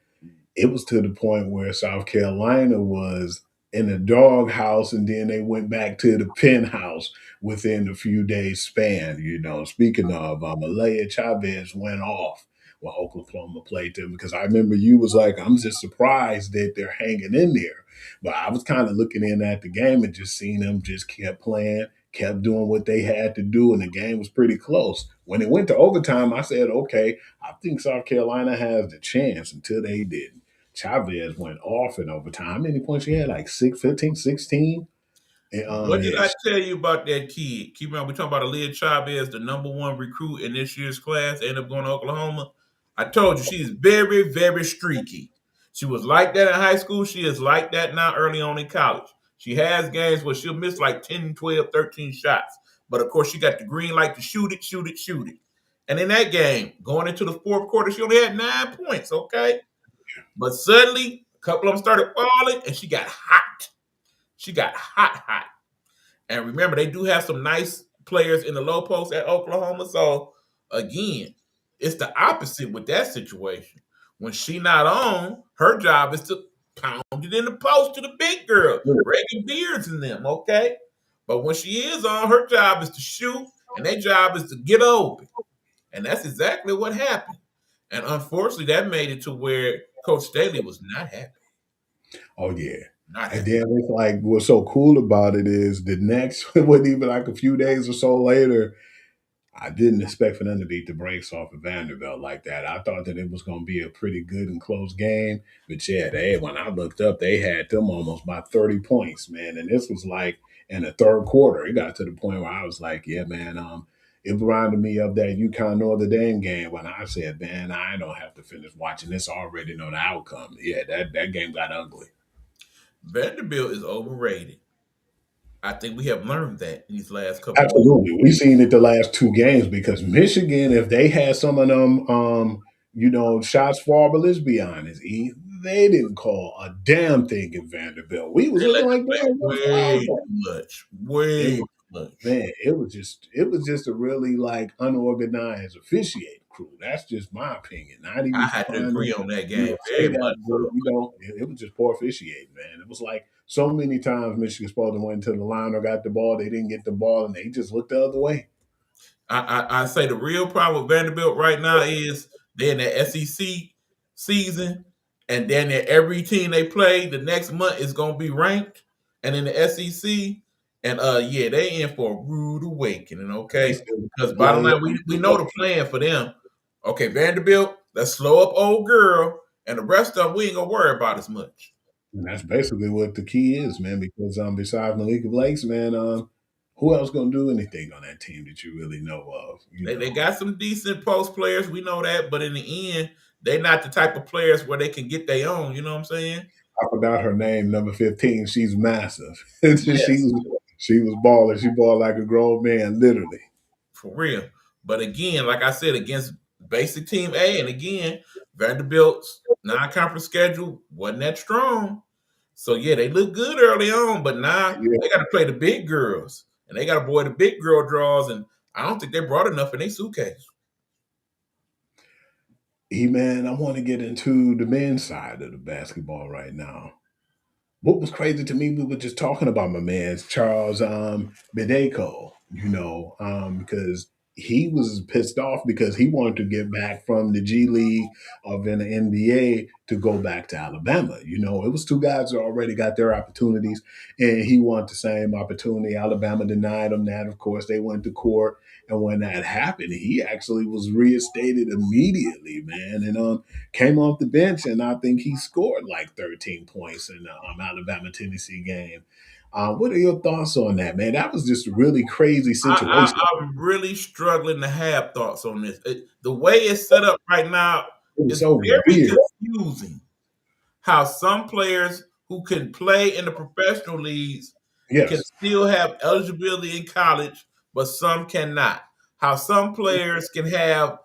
It was to the point where South Carolina was in a doghouse and then they went back to the penthouse within a few days span. Speaking of, Malaya Chavez went off while Oklahoma played them because I remember you was like, I'm just surprised that they're hanging in there. But I was kind of looking in at the game and just seeing them just kept playing, kept doing what they had to do, and the game was pretty close. When it went to overtime, I said, okay, I think South Carolina has the chance until they didn't. Chavez went off in overtime. How many points she had? Like 6, 15, 16? And, What did yeah, I tell you about that kid? Keep in mind, we're talking about Aaliyah Chavez, the number one recruit in this year's class, ended up going to Oklahoma. I told you she's very, very streaky. She was like that in high school. She is like that now early on in college. She has games where she'll miss like 10, 12, 13 shots. But of course, she got the green light to shoot it, shoot it, shoot it. And in that game, going into the fourth quarter, she only had 9 points, okay? But suddenly, a couple of them started falling, and she got hot. She got hot, hot. And remember, they do have some nice players in the low post at Oklahoma. So again, it's the opposite with that situation. When she not on, her job is to pound it in the post to the big girl, Reagan Beards and them, okay? But when she is on, her job is to shoot, and their job is to get open. And that's exactly what happened. And unfortunately, that made it to where Coach Staley was not happy. Oh yeah. Not And happy. then it's like what's so cool about it is the next it wasn't even like a few days or so later. I didn't expect for them to beat the brakes off of Vanderbilt like that. I thought that it was going to be a pretty good and close game. But yeah, when I looked up, they had them almost by 30 points, man. And this was like in the third quarter. It got to the point where I was like, yeah, man, it reminded me of that UConn Notre Dame game when I said, man, I don't have to finish watching this. I already know the outcome. Yeah, that game got ugly. Vanderbilt is overrated. I think we have learned that in these last couple of weeks. Absolutely. We've seen it the last two games because Michigan, if they had some of them, shots for, but let's be honest, they didn't call a damn thing in Vanderbilt. We was They let looking them like, play man, what's way wrong? too much. It Way was, too much. man, it was just a really like unorganized officiating crew. That's just my opinion. Not I even had to trying to, agree on that game say very that, much but so. it was just poor officiating, man. It was like so many times Michigan supposed to went to the line or got the ball, they didn't get the ball, and they just looked the other way. I say the real problem with Vanderbilt right now is they're in the SEC season, and then every team they play the next month is going to be ranked, and in the SEC, and yeah, they in for a rude awakening, They okay? still Because bottom play. line, we know the plan for them. Okay, Vanderbilt, let's slow up old girl, and the rest of them we ain't gonna worry about as much. And that's basically what the key is, man. Because besides Malika Blakes, man, who else gonna do anything on that team that you really know of? They got some decent post players, we know that, but in the end, they're not the type of players where they can get their own. You know what I'm saying? I forgot her name, number 15. She's massive. Yes, She was balling. She balled like a grown man, literally. for real. But again, like I said, against basic team A, and again, Vanderbilt's non-conference schedule wasn't that strong. So yeah, they look good early on, but now Yeah. they got to play the big girls, and they got to avoid the big girl draws. And I don't think they brought enough in their suitcase. Man, I want to get into the men's side of the basketball right now. What was crazy to me, we were just talking about my man Charles Bideko, because he was pissed off because he wanted to get back from the G League of in the NBA to go back to Alabama. It was two guys that already got their opportunities, and he wanted the same opportunity. Alabama denied him that. Of course, they went to court, and when that happened, he actually was reinstated immediately, man, and came off the bench, and I think he scored like 13 points in the Alabama Tennessee game. What are your thoughts on that, man? That was just a really crazy situation. I'm really struggling to have thoughts on this. The way it's set up right now It was is so very weird. confusing. How some players who can play in the professional leagues can Yes. still have eligibility in college, but some cannot. How some players can have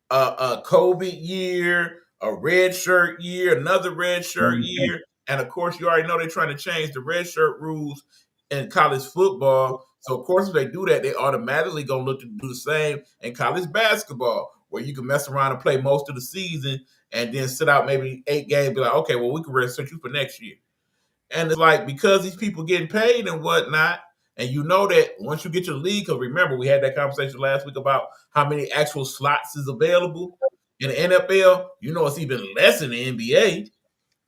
a COVID year, a red shirt year, another red shirt Mhm. year, and of course, you already know they're trying to change the red shirt rules in college football. So, of course, if they do that, they automatically gonna look to do the same in college basketball, where you can mess around and play most of the season and then sit out maybe 8 games. Be like, okay, well, we can register you for next year. And it's like because these people getting paid and whatnot, and you know that once you get your league, because remember we had that conversation last week about how many actual slots is available in the NFL. You know it's even less in the NBA. Yeah.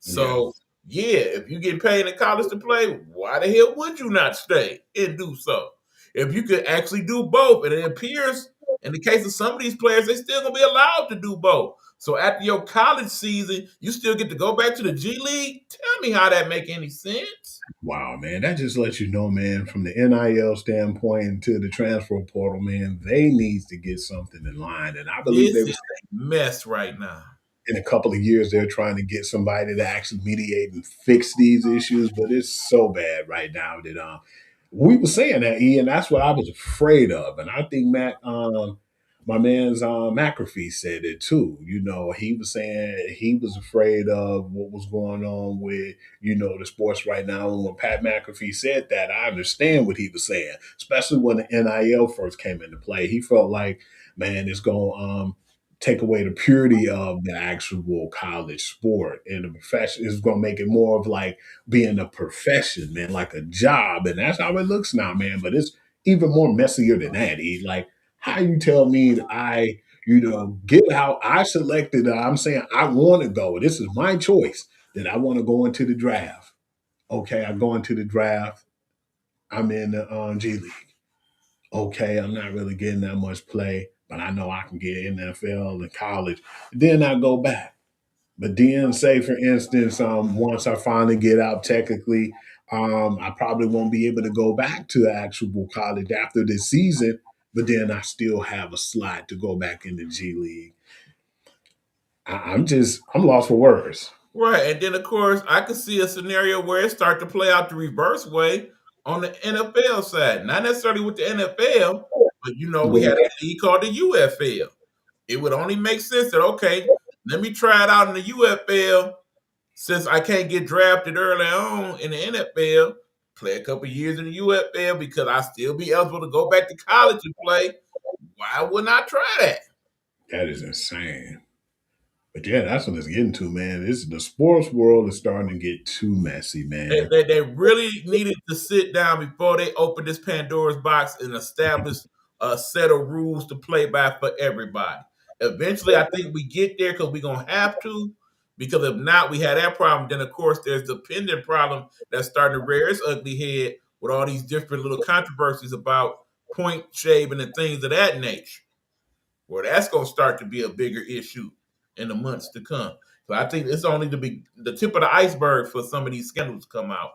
So yeah, if you get paid in college to play, why the hell would you not stay and do so? If you could actually do both, and it appears in the case of some of these players, they still gonna be allowed to do both. So after your college season, you still get to go back to the G League. Tell me how that make any sense? Wow, man. That just lets you know, man, from the NIL standpoint to the transfer portal, man, they needs to get something in line. And I believe they This is was a mess right now. in a couple of years they're trying to get somebody to actually mediate and fix these issues, but it's so bad right now that we were saying that, Ian. That's what I was afraid of, and I think my man's McAfee said it too. You know, he was saying he was afraid of what was going on with the sports right now. And when Pat McAfee said that, I understand what he was saying, especially when the NIL first came into play. He felt like, man, it's going take away the purity of the actual college sport and the profession. Is going to make it more of like being a profession, man, like a job. And that's how it looks now, man. But it's even more messier than that. Like, how you tell me that get out? I selected, I'm saying I want to go. This is my choice that I want to go into the draft. Okay, I go into the draft. I'm in the G League. Okay, I'm not really getting that much play, but I know I can get NFL and college. Then I go back. But then, say for instance, once I finally get out technically, I probably won't be able to go back to actual college after this season. But then I still have a slot to go back in the G League. I'm lost for words. Right. And then of course I could see a scenario where it start to play out the reverse way on the NFL side. Not necessarily with the NFL, but we had a league called the UFL. It would only make sense that okay, let me try it out in the UFL since I can't get drafted early on in the NFL, play a couple years in the UFL because I still be eligible to go back to college and play. Why wouldn't I try that? That is insane. But yeah, that's what it's getting to, man. The sports world is starting to get too messy, They, man. they, they really needed to sit down before they open this Pandora's box and establish a set of rules to play by for everybody. Eventually, I think we get there because we're going to have to. Because if not, we had that problem. Then, of course, there's the pending problem that's starting to rear its ugly head with all these different little controversies about point shaving and things of that nature. Well, that's going to start to be a bigger issue in the months to come. So I think it's only the tip of the iceberg for some of these scandals to come out.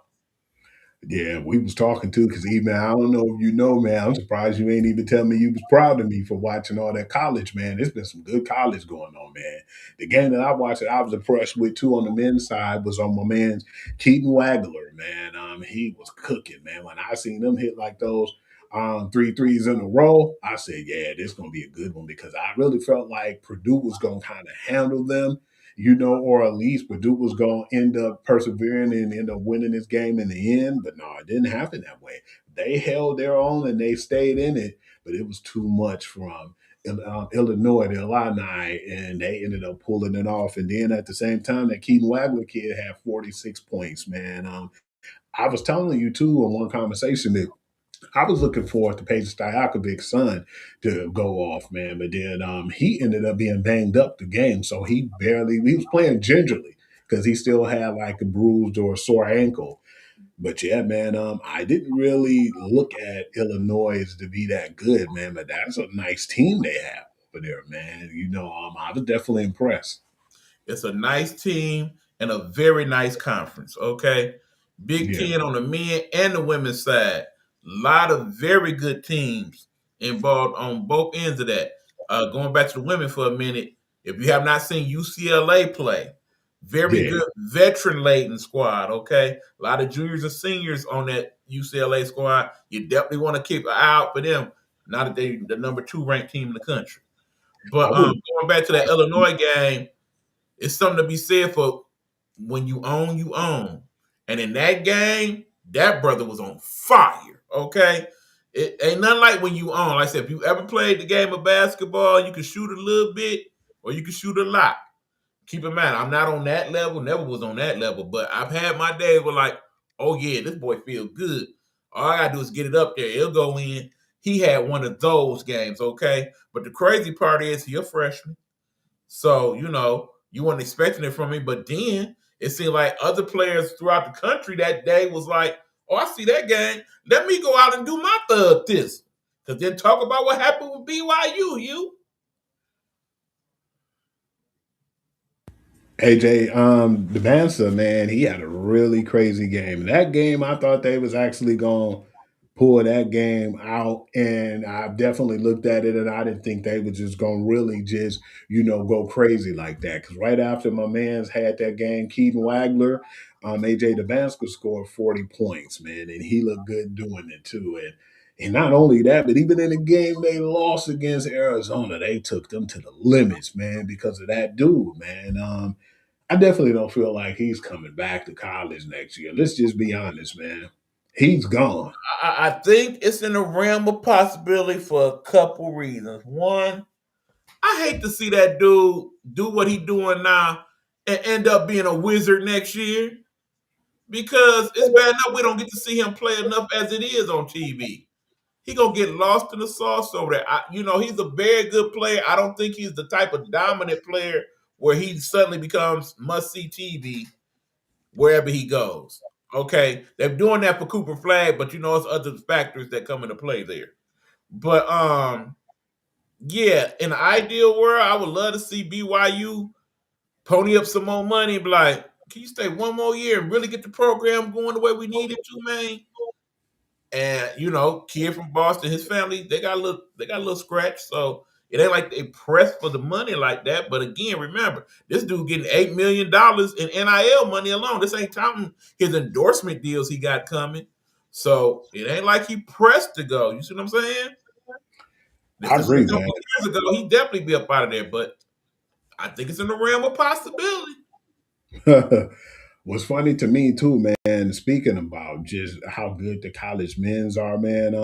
Yeah, we was talking too, because even I don't know if you know, man. I'm surprised you ain't even tell me you was proud of me for watching all that college, man. There's been some good college going on, man. The game that I watched that I was impressed with too on the men's side was on my man Keaton Wagler, man. He was cooking, man. When I seen him hit like those three threes in a row, I said, yeah, this gonna be a good one because I really felt like Purdue was gonna kind of handle them, or at least Purdue was going to end up persevering and end up winning this game in the end. But no, it didn't happen that way. They held their own and they stayed in it, but it was too much from Illinois, the Illini, and they ended up pulling it off. And then at the same time, that Keaton Wagler kid had 46 points, man. I was telling you too in one conversation that I was looking forward to Peja Stojakovic's son to go off, man. But then he ended up being banged up the game. So he was playing gingerly because he still had like a bruised or sore ankle. But yeah, man, I didn't really look at Illinois to be that good, man. But that's a nice team they have over there, man. I was definitely impressed. It's a nice team and a very nice conference. Okay. Big Yeah. Ten on the men and the women's side. A lot of very good teams involved on both ends of that. Going back to the women for a minute, if you have not seen UCLA play, very Yeah. good veteran laden squad. Okay, a lot of juniors and seniors on that UCLA squad. You definitely want to keep an eye out for them. Now that they the number 2 ranked team in the country. I But would going back to that Illinois game, it's something to be said for when you own, you own. And in that game, that brother was on fire. Okay. It ain't nothing like when you own. Like I said, if you ever played the game of basketball, you can shoot a little bit or you can shoot a lot. Keep in mind, I'm not on that level, never was on that level, but I've had my days where like, oh yeah, this boy feel good. All I gotta do is get it up there. It'll go in. He had one of those games, okay? But the crazy part is he a freshman. So, you weren't expecting it from me. But then it seemed like other players throughout the country that day was like, oh, I see that game. Let me go out and do my thug this. Because then talk about what happened with BYU, you. AJ Devansa, man, he had a really crazy game. That game, I thought they was actually going to pull that game out, and I definitely looked at it, and I didn't think they were just going to really just, go crazy like that. Because right after my man's had that game, Keaton Wagler, AJ Devanska scored 40 points, man, and he looked good doing it too. And not only that, but even in the game they lost against Arizona, they took them to the limits, man, because of that dude, man. I definitely don't feel like he's coming back to college next year. Let's just be honest, man. He's gone. I think it's in the realm of possibility for a couple reasons. One, I hate to see that dude do what he's doing now and end up being a wizard next year because it's bad enough we don't get to see him play enough as it is on TV. He gonna get lost in the sauce over there. He's a very good player. I don't think he's the type of dominant player where he suddenly becomes must see TV wherever he goes. Okay, they're doing that for Cooper Flag, but it's other factors that come into play there. But yeah, in the ideal world, I would love to see BYU pony up some more money and be like, can you stay one more year and really get the program going the way we need it to, man? And kid from Boston, his family, they got a little scratch. So it ain't like they press for the money like that. But again, remember, this dude getting $8 million in NIL money alone. This ain't counting his endorsement deals he got coming. So it ain't like he pressed to go. You see what I'm saying? This I is a agree, couple man. of years ago, he'd definitely be up out of there. But I think it's in the realm of possibility. What's funny to me too, man, speaking about just how good the college men's are, man,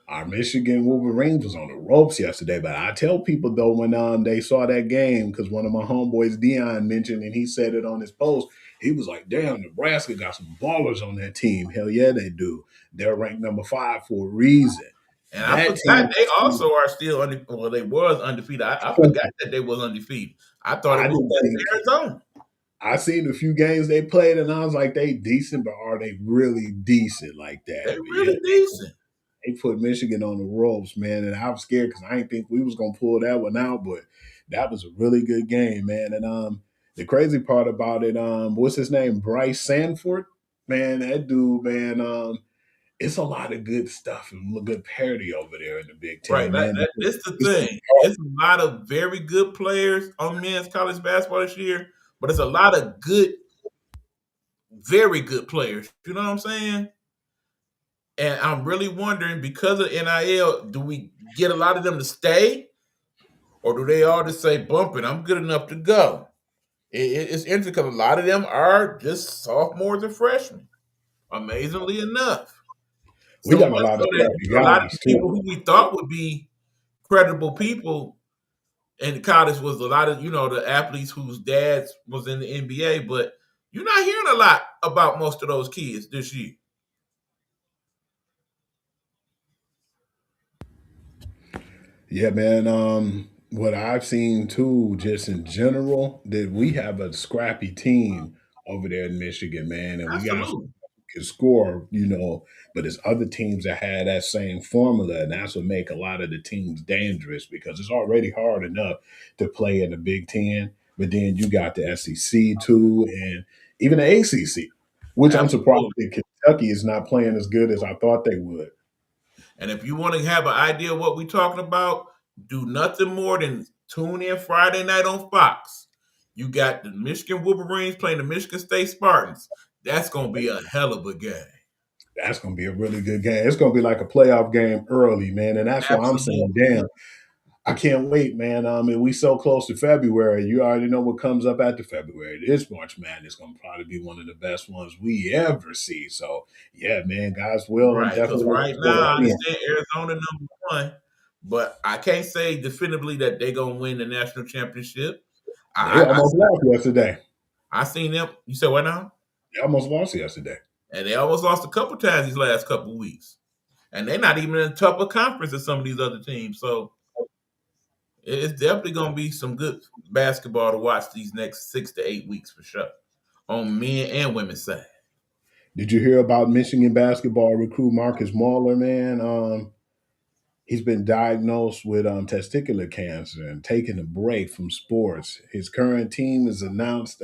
our Michigan Wolverines was on the ropes yesterday, but I tell people though when they saw that game, because one of my homeboys, Dion, mentioned and he said it on his post, he was like, damn, Nebraska got some ballers on that team. Hell yeah, they do. They're ranked number 5 for a reason. And I That forgot team, they also are still well, they was undefeated. I forgot that they was undefeated. I thought it I was didn't think Arizona. I seen a few games they played and I was like, they decent, but are they really decent like that? They But yeah, really decent. they put Michigan on the ropes, man, and I was scared because I didn't think we was gonna pull that one out, but that was a really good game, man. And the crazy part about it, what's his name, Bryce Sanford, man, that dude, man, it's a lot of good stuff and good parity over there in the Big Right. Ten, man. That's the It's thing. It's a lot of very good players on men's college basketball this year, but it's a lot of good, very good players. You know what I'm saying? And I'm really wondering because of NIL, do we get a lot of them to stay, or do they all just say, "Bump it, I'm good enough to go"? It's interesting because a lot of them are just sophomores and freshmen. Amazingly enough, we so got a much lot so of that scrappy a lot of guys the people too. who we thought would be credible people in college was a lot of the athletes whose dads was in the NBA, but you're not hearing a lot about most of those kids this year. Yeah, man. What I've seen too, just in general, that we have a scrappy team over there in Michigan, man, and we got Absolutely. can score, but there's other teams that had that same formula, and that's what make a lot of the teams dangerous because it's already hard enough to play in the Big Ten, but then you got the SEC too, and even the ACC. which I'm surprised Absolutely. that Kentucky is not playing as good as I thought they would. And if you want to have an idea of what we're talking about, do nothing more than tune in Friday night on Fox. You got the Michigan Wolverines playing the Michigan State Spartans. That's going to be a hell of a game. That's going to be a really good game. It's going to be like a playoff game early, man. And that's why I'm saying, Absolutely. damn, I can't wait, man. And we so close to February. You already know what comes up after February. This March Madness is going to probably be one of the best ones we ever see. So, yeah, man, guys, will I'm Right. Because definitely right looking now, forward I to seeing. understand Arizona #1, but I can't say definitively that they're going to win the national championship. They I, almost lost yesterday. I seen them. You said what now? They almost lost yesterday. And they almost lost a couple times these last couple weeks. And they're not even in a tougher conference as some of these other teams. So it's definitely going to be some good basketball to watch these next 6 to 8 weeks for sure on men and women's side. Did you hear about Michigan basketball recruit Marcus Mahler, man? He's been diagnosed with testicular cancer and taking a break from sports. His current team is announced.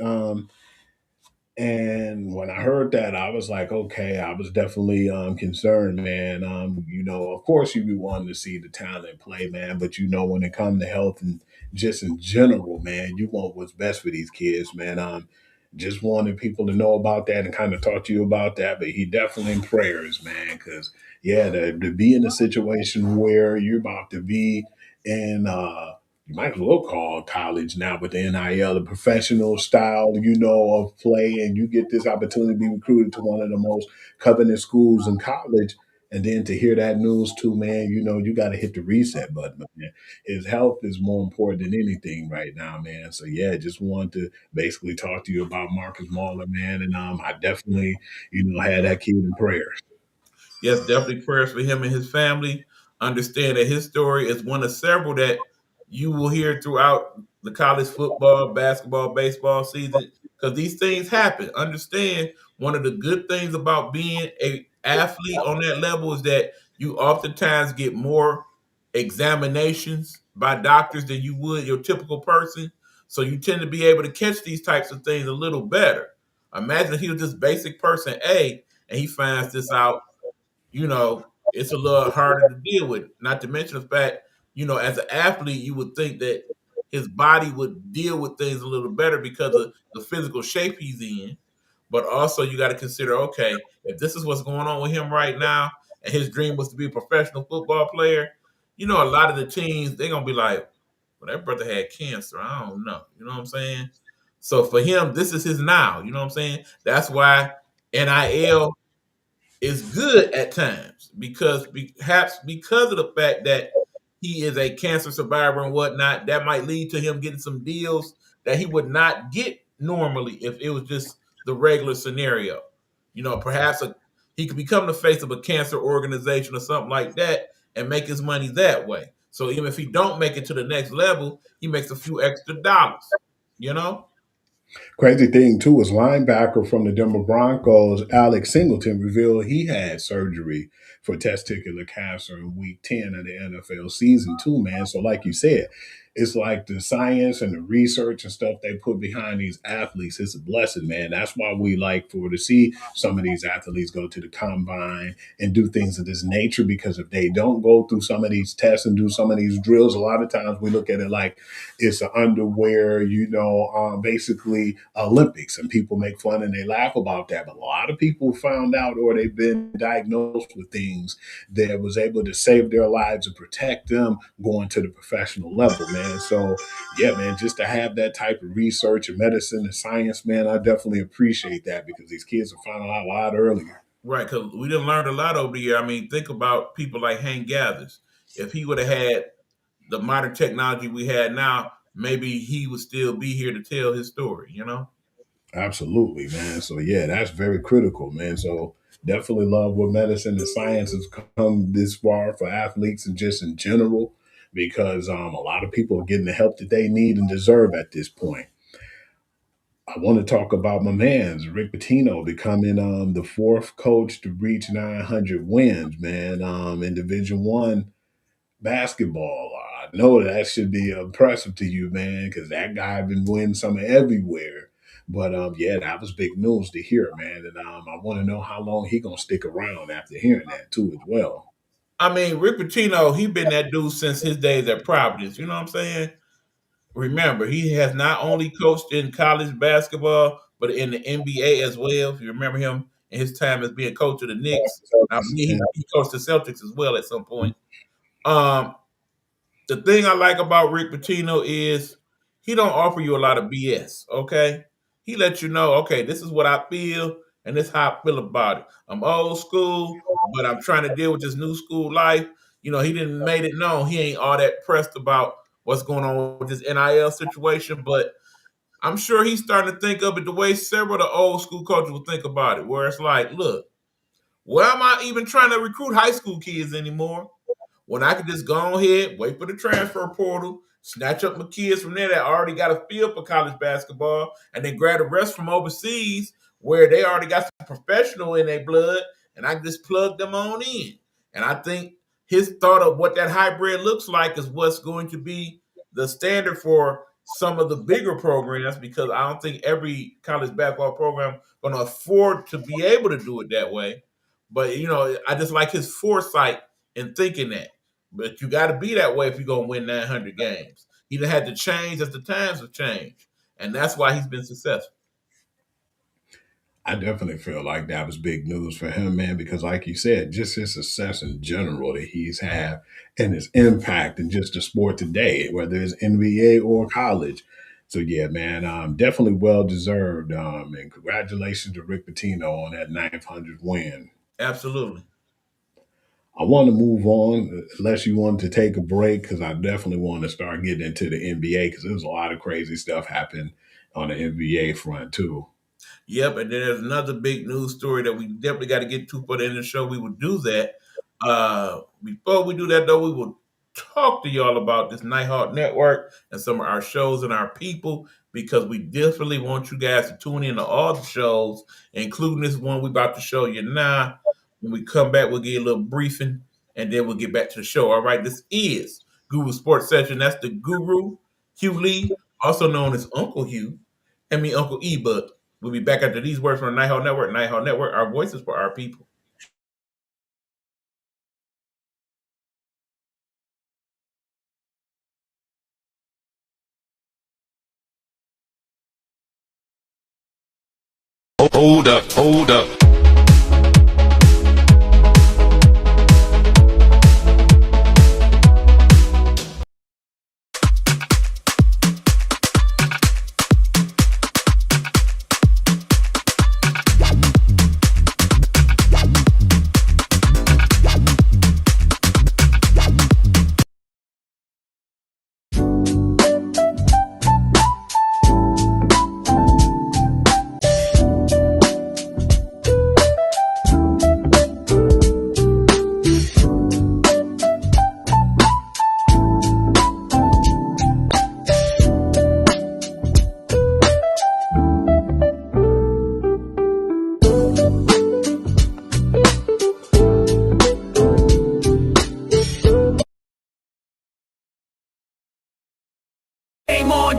And when I heard that, I was like, okay, I was definitely concerned, man. Of course, you be wanting to see the talent play, man, but when it comes to health and just in general, man, you want what's best for these kids, man. Just wanted people to know about that and kind of talk to you about that. But he definitely in prayers, man, because yeah, to be in a situation where you're about to be in you might as well call college now with the NIL, the professional style, of play, and you get this opportunity to be recruited to one of the most coveted schools in college. And then to hear that news too, man, you got to hit the reset button, man. His health is more important than anything right now, man. So yeah, just wanted to basically talk to you about Marcus Mahler, man. And I definitely, had that kid in prayers. Yes, definitely prayers for him and his family. Understand that his story is one of several that you will hear throughout the college football, basketball, baseball season because these things happen. Understand one of the good things about being a athlete on that level is that you oftentimes get more examinations by doctors than you would your typical person. So you tend to be able to catch these types of things a little better. Imagine if he was just basic person A and he finds this out, it's a little harder to deal with. Not to mention the fact, as an athlete, you would think that his body would deal with things a little better because of the physical shape he's in. But also, you got to consider, okay, if this is what's going on with him right now, and his dream was to be a professional football player, a lot of the teams they're gonna be like, "Well, that brother had cancer. I don't know." You know what I'm saying? So for him, this is his now. You know what I'm saying? That's why NIL is good at times because perhaps because of the fact that he is a cancer survivor and whatnot, that might lead to him getting some deals that he would not get normally if it was just the regular scenario. Perhaps he could become the face of a cancer organization or something like that and make his money that way. So even if he don't make it to the next level, he makes a few extra dollars. You know? Crazy thing too is linebacker from the Denver Broncos, Alex Singleton, revealed he had surgery for testicular cancer in week 10 of the NFL season too, man. So like you said, it's like the science and the research and stuff they put behind these athletes. It's a blessing, man. That's why we like for to see some of these athletes go to the combine and do things of this nature, because if they don't go through some of these tests and do some of these drills, a lot of times we look at it like it's an underwear, basically Olympics, and people make fun and they laugh about that. But a lot of people found out or they've been diagnosed with things that was able to save their lives and protect them going to the professional level, man. So yeah, man, just to have that type of research and medicine and science, man, I definitely appreciate that because these kids are finding out a lot earlier. Right, because we done learned a lot over the year. I mean, think about people like Hank Gathers. If he would have had the modern technology we had now, maybe he would still be here to tell his story. Absolutely, man. So yeah, that's very critical, man. So definitely love what medicine and science has come this far for athletes and just in general, because a lot of people are getting the help that they need and deserve at this point. I want to talk about my man's Rick Pitino becoming the fourth coach to reach 900 wins, man. In Division 1 basketball. I know that should be impressive to you, man, because that guy been winning some everywhere. But yeah, that was big news to hear, man. And I want to know how long he gonna stick around after hearing that too, as well. I mean, Rick Pitino, he been that dude since his days at Providence. You know what I'm saying? Remember, he has not only coached in college basketball, but in the NBA as well. If you remember him in his time as being coach of the Knicks, I believe he coached the Celtics as well at some point. Um, the thing I like about Rick Pitino is he don't offer you a lot of BS. Okay, he lets you know, okay, this is what I feel, and this is how I feel about it. I'm old school, but I'm trying to deal with this new school life. You know, he didn't made it known he ain't all that pressed about what's going on with this NIL situation, but I'm sure he's starting to think of it the way several of the old school coaches will think about it, where it's like, look, why am I even trying to recruit high school kids anymore? When I could just go ahead, wait for the transfer portal, snatch up my kids from there that already got a feel for college basketball, and then grab the rest from overseas where they already got some professional in their blood, and I can just plug them on in. And I think his thought of what that hybrid looks like is what's going to be the standard for some of the bigger programs, because I don't think every college basketball program going to afford to be able to do it that way. But, you know, I just like his foresight in thinking that. But you got to be that way if you're going to win 900 games. He done had to change as the times have changed. And that's why he's been successful. I definitely feel like that was big news for him, man, because like you said, just his success in general that he's had and his impact in just the sport today, whether it's NBA or college. So yeah, man, definitely well deserved. And congratulations to Rick Pitino on that 900 win. Absolutely. I want to move on, unless you wanted to take a break, because I definitely want to start getting into the NBA because there's a lot of crazy stuff happening on the NBA front too. Yep, and then there's another big news story that we definitely got to get to for the end of the show. We will do that. Before we do that, though, we will talk to y'all about this Nighthawk Network and some of our shows and our people, because we definitely want you guys to tune in to all the shows, including this one we about to show you now. When we come back, we'll give you a little briefing, and then we'll get back to the show. All right, this is Guru Sports Session. That's the Guru, Hugh Lee, also known as Uncle Hugh, and me, Uncle E-Bud. We'll be back after these words from the Nighthawk Network. Nighthawk Network, our voices for our people. Hold up, hold up.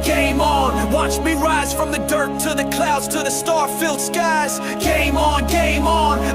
Game on, watch me rise from the dirt to the clouds to the star-filled skies. Game on,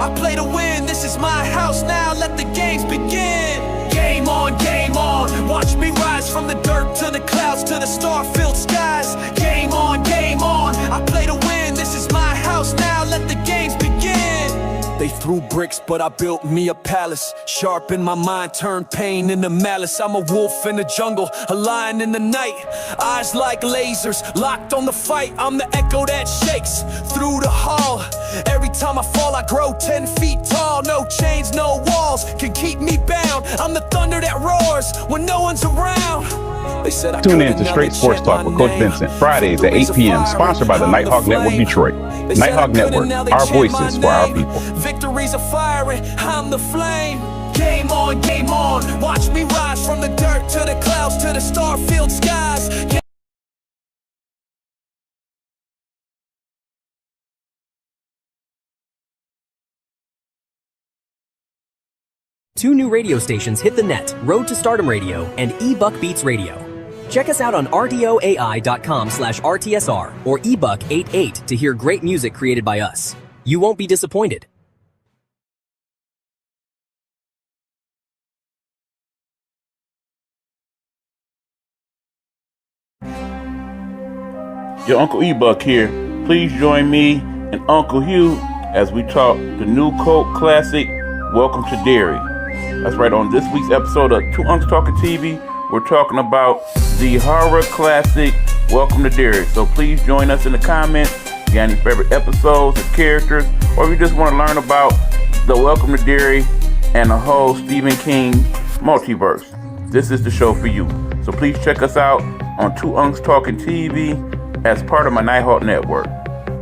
I play to win, this is my house now, let the games begin. Game on, watch me rise from the dirt to the clouds to the star-filled skies. Game on, I play to win, this is my house now, let the games begin. They threw bricks, but I built me a palace. Sharpen my mind, turn pain into malice. I'm a wolf in the jungle, a lion in the night. Eyes like lasers, locked on the fight. I'm the echo that shakes through the hall. Every time I fall, I grow 10 feet tall. No chains, no walls can keep me bound. I'm the thunder that roars when no one's around. They said Tune in to Straight Sports Talk with Coach Vincent, Fridays at 8 p.m., sponsored by the Nighthawk Network Detroit. Nighthawk Network, our voices for our people. Victories are firing, I'm the flame. Game on, watch me rise from the dirt to the clouds to the star-filled skies. Two new radio stations hit the net, Road to Stardom Radio and eBuck Beats Radio. Check us out on rdoai.com/RTSR or eBuck88 to hear great music created by us. You won't be disappointed. Your Uncle E-Buck here. Please join me and Uncle Hugh as we talk the new cult classic, Welcome to Derry. That's right, on this week's episode of Two Unks Talking TV, we're talking about the horror classic, Welcome to Derry. So please join us in the comments. If you got any favorite episodes or characters, or if you just want to learn about the Welcome to Derry and the whole Stephen King multiverse, this is the show for you. So please check us out on Two Unks Talking TV as part of my Nighthawk Network.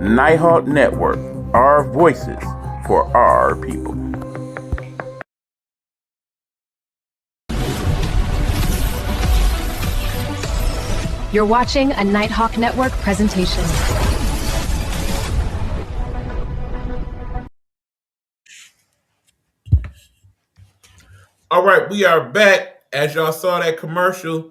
Nighthawk Network, our voices for our people. You're watching a Nighthawk Network presentation. All right, we are back. As y'all saw that commercial,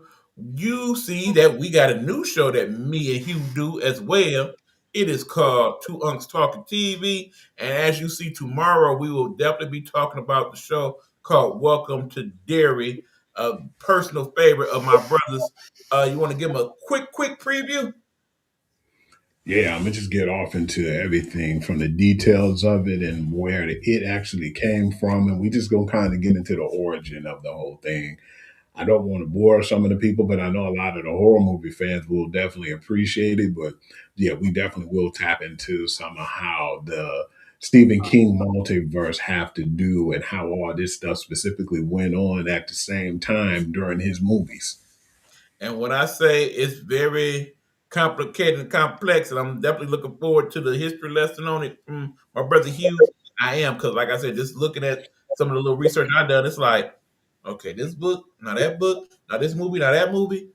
you see that we got a new show that me and Hugh do as well. It is called Two Unks Talking TV. And as you see tomorrow, we will definitely be talking about the show called Welcome to Derry, a personal favorite of my brother's. You want to give him a quick preview? Yeah, I'm gonna just get off into everything from the details of it and where it actually came from, and we just gonna kind of get into the origin of the whole thing. I don't want to bore some of the people, but I know a lot of the horror movie fans will definitely appreciate it. But yeah, we definitely will tap into some of how the Stephen King multiverse have to do and how all this stuff specifically went on at the same time during his movies. And when I say it's very complicated and complex, and I'm definitely looking forward to the history lesson on it from my brother Hugh, I am, because like I said, just looking at some of the little research I've done, it's like, okay, this book, now that book, now this movie, now that movie.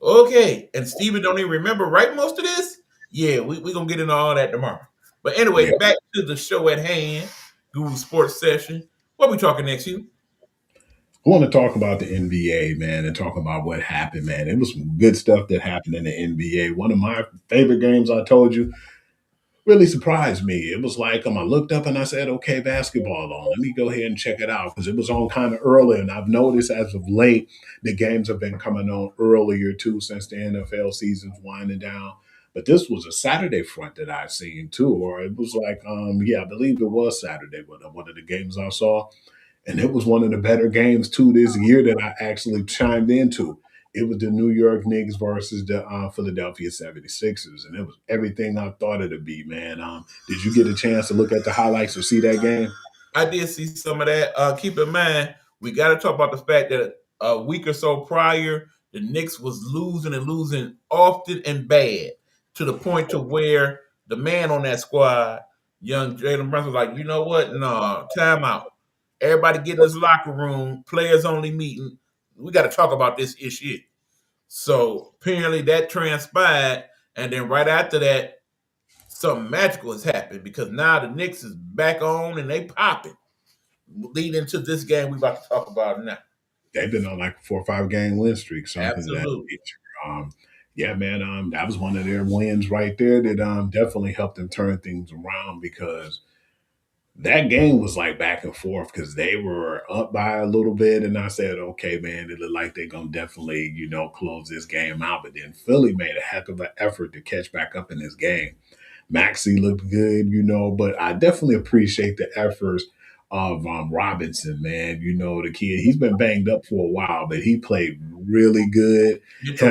Okay. And Steven don't even remember writing most of this? Yeah, we going to get into all that tomorrow. But anyway, Yeah. back to the show at hand, Google Sports Session. What we talking next, Hugh? I want to talk about the NBA, man, and talk about what happened, man. It was some good stuff that happened in the NBA. One of my favorite games, I told you, really surprised me. It was like I looked up and I said, okay, basketball on. Let me go ahead and check it out because it was on kind of early. And I've noticed as of late, the games have been coming on earlier too since the NFL season's winding down. But this was a Saturday front that I've seen too, or it was like, yeah, I believe it was Saturday, one of the games I saw. And it was one of the better games too this year that I actually chimed into. It was the New York Knicks versus the Philadelphia 76ers. And it was everything I thought it'd be, man. Did you get a chance to look at the highlights or see that game? I did see some of that. Keep in mind, we got to talk about the fact that a week or so prior, the Knicks was losing and losing often and bad to the point to where the man on that squad, young Jalen Brunson, was like, you know what? No, timeout. Everybody get in this locker room, players only meeting. We got to talk about this issue. So apparently that transpired, and then right after that, something magical has happened because now the Knicks is back on and they popping, leading to this game we about to talk about now. They've been on like a 4 or 5 game win streak, something Absolutely. of that nature. Yeah, man, that was one of their wins right there that definitely helped them turn things around because that game was like back and forth because they were up by a little bit. And I said, okay, man, it looked like they're going to definitely, close this game out. But then Philly made a heck of an effort to catch back up in this game. Maxey looked good, but I definitely appreciate the efforts of Robinson, man. The kid, he's been banged up for a while, but he played really good. Yes.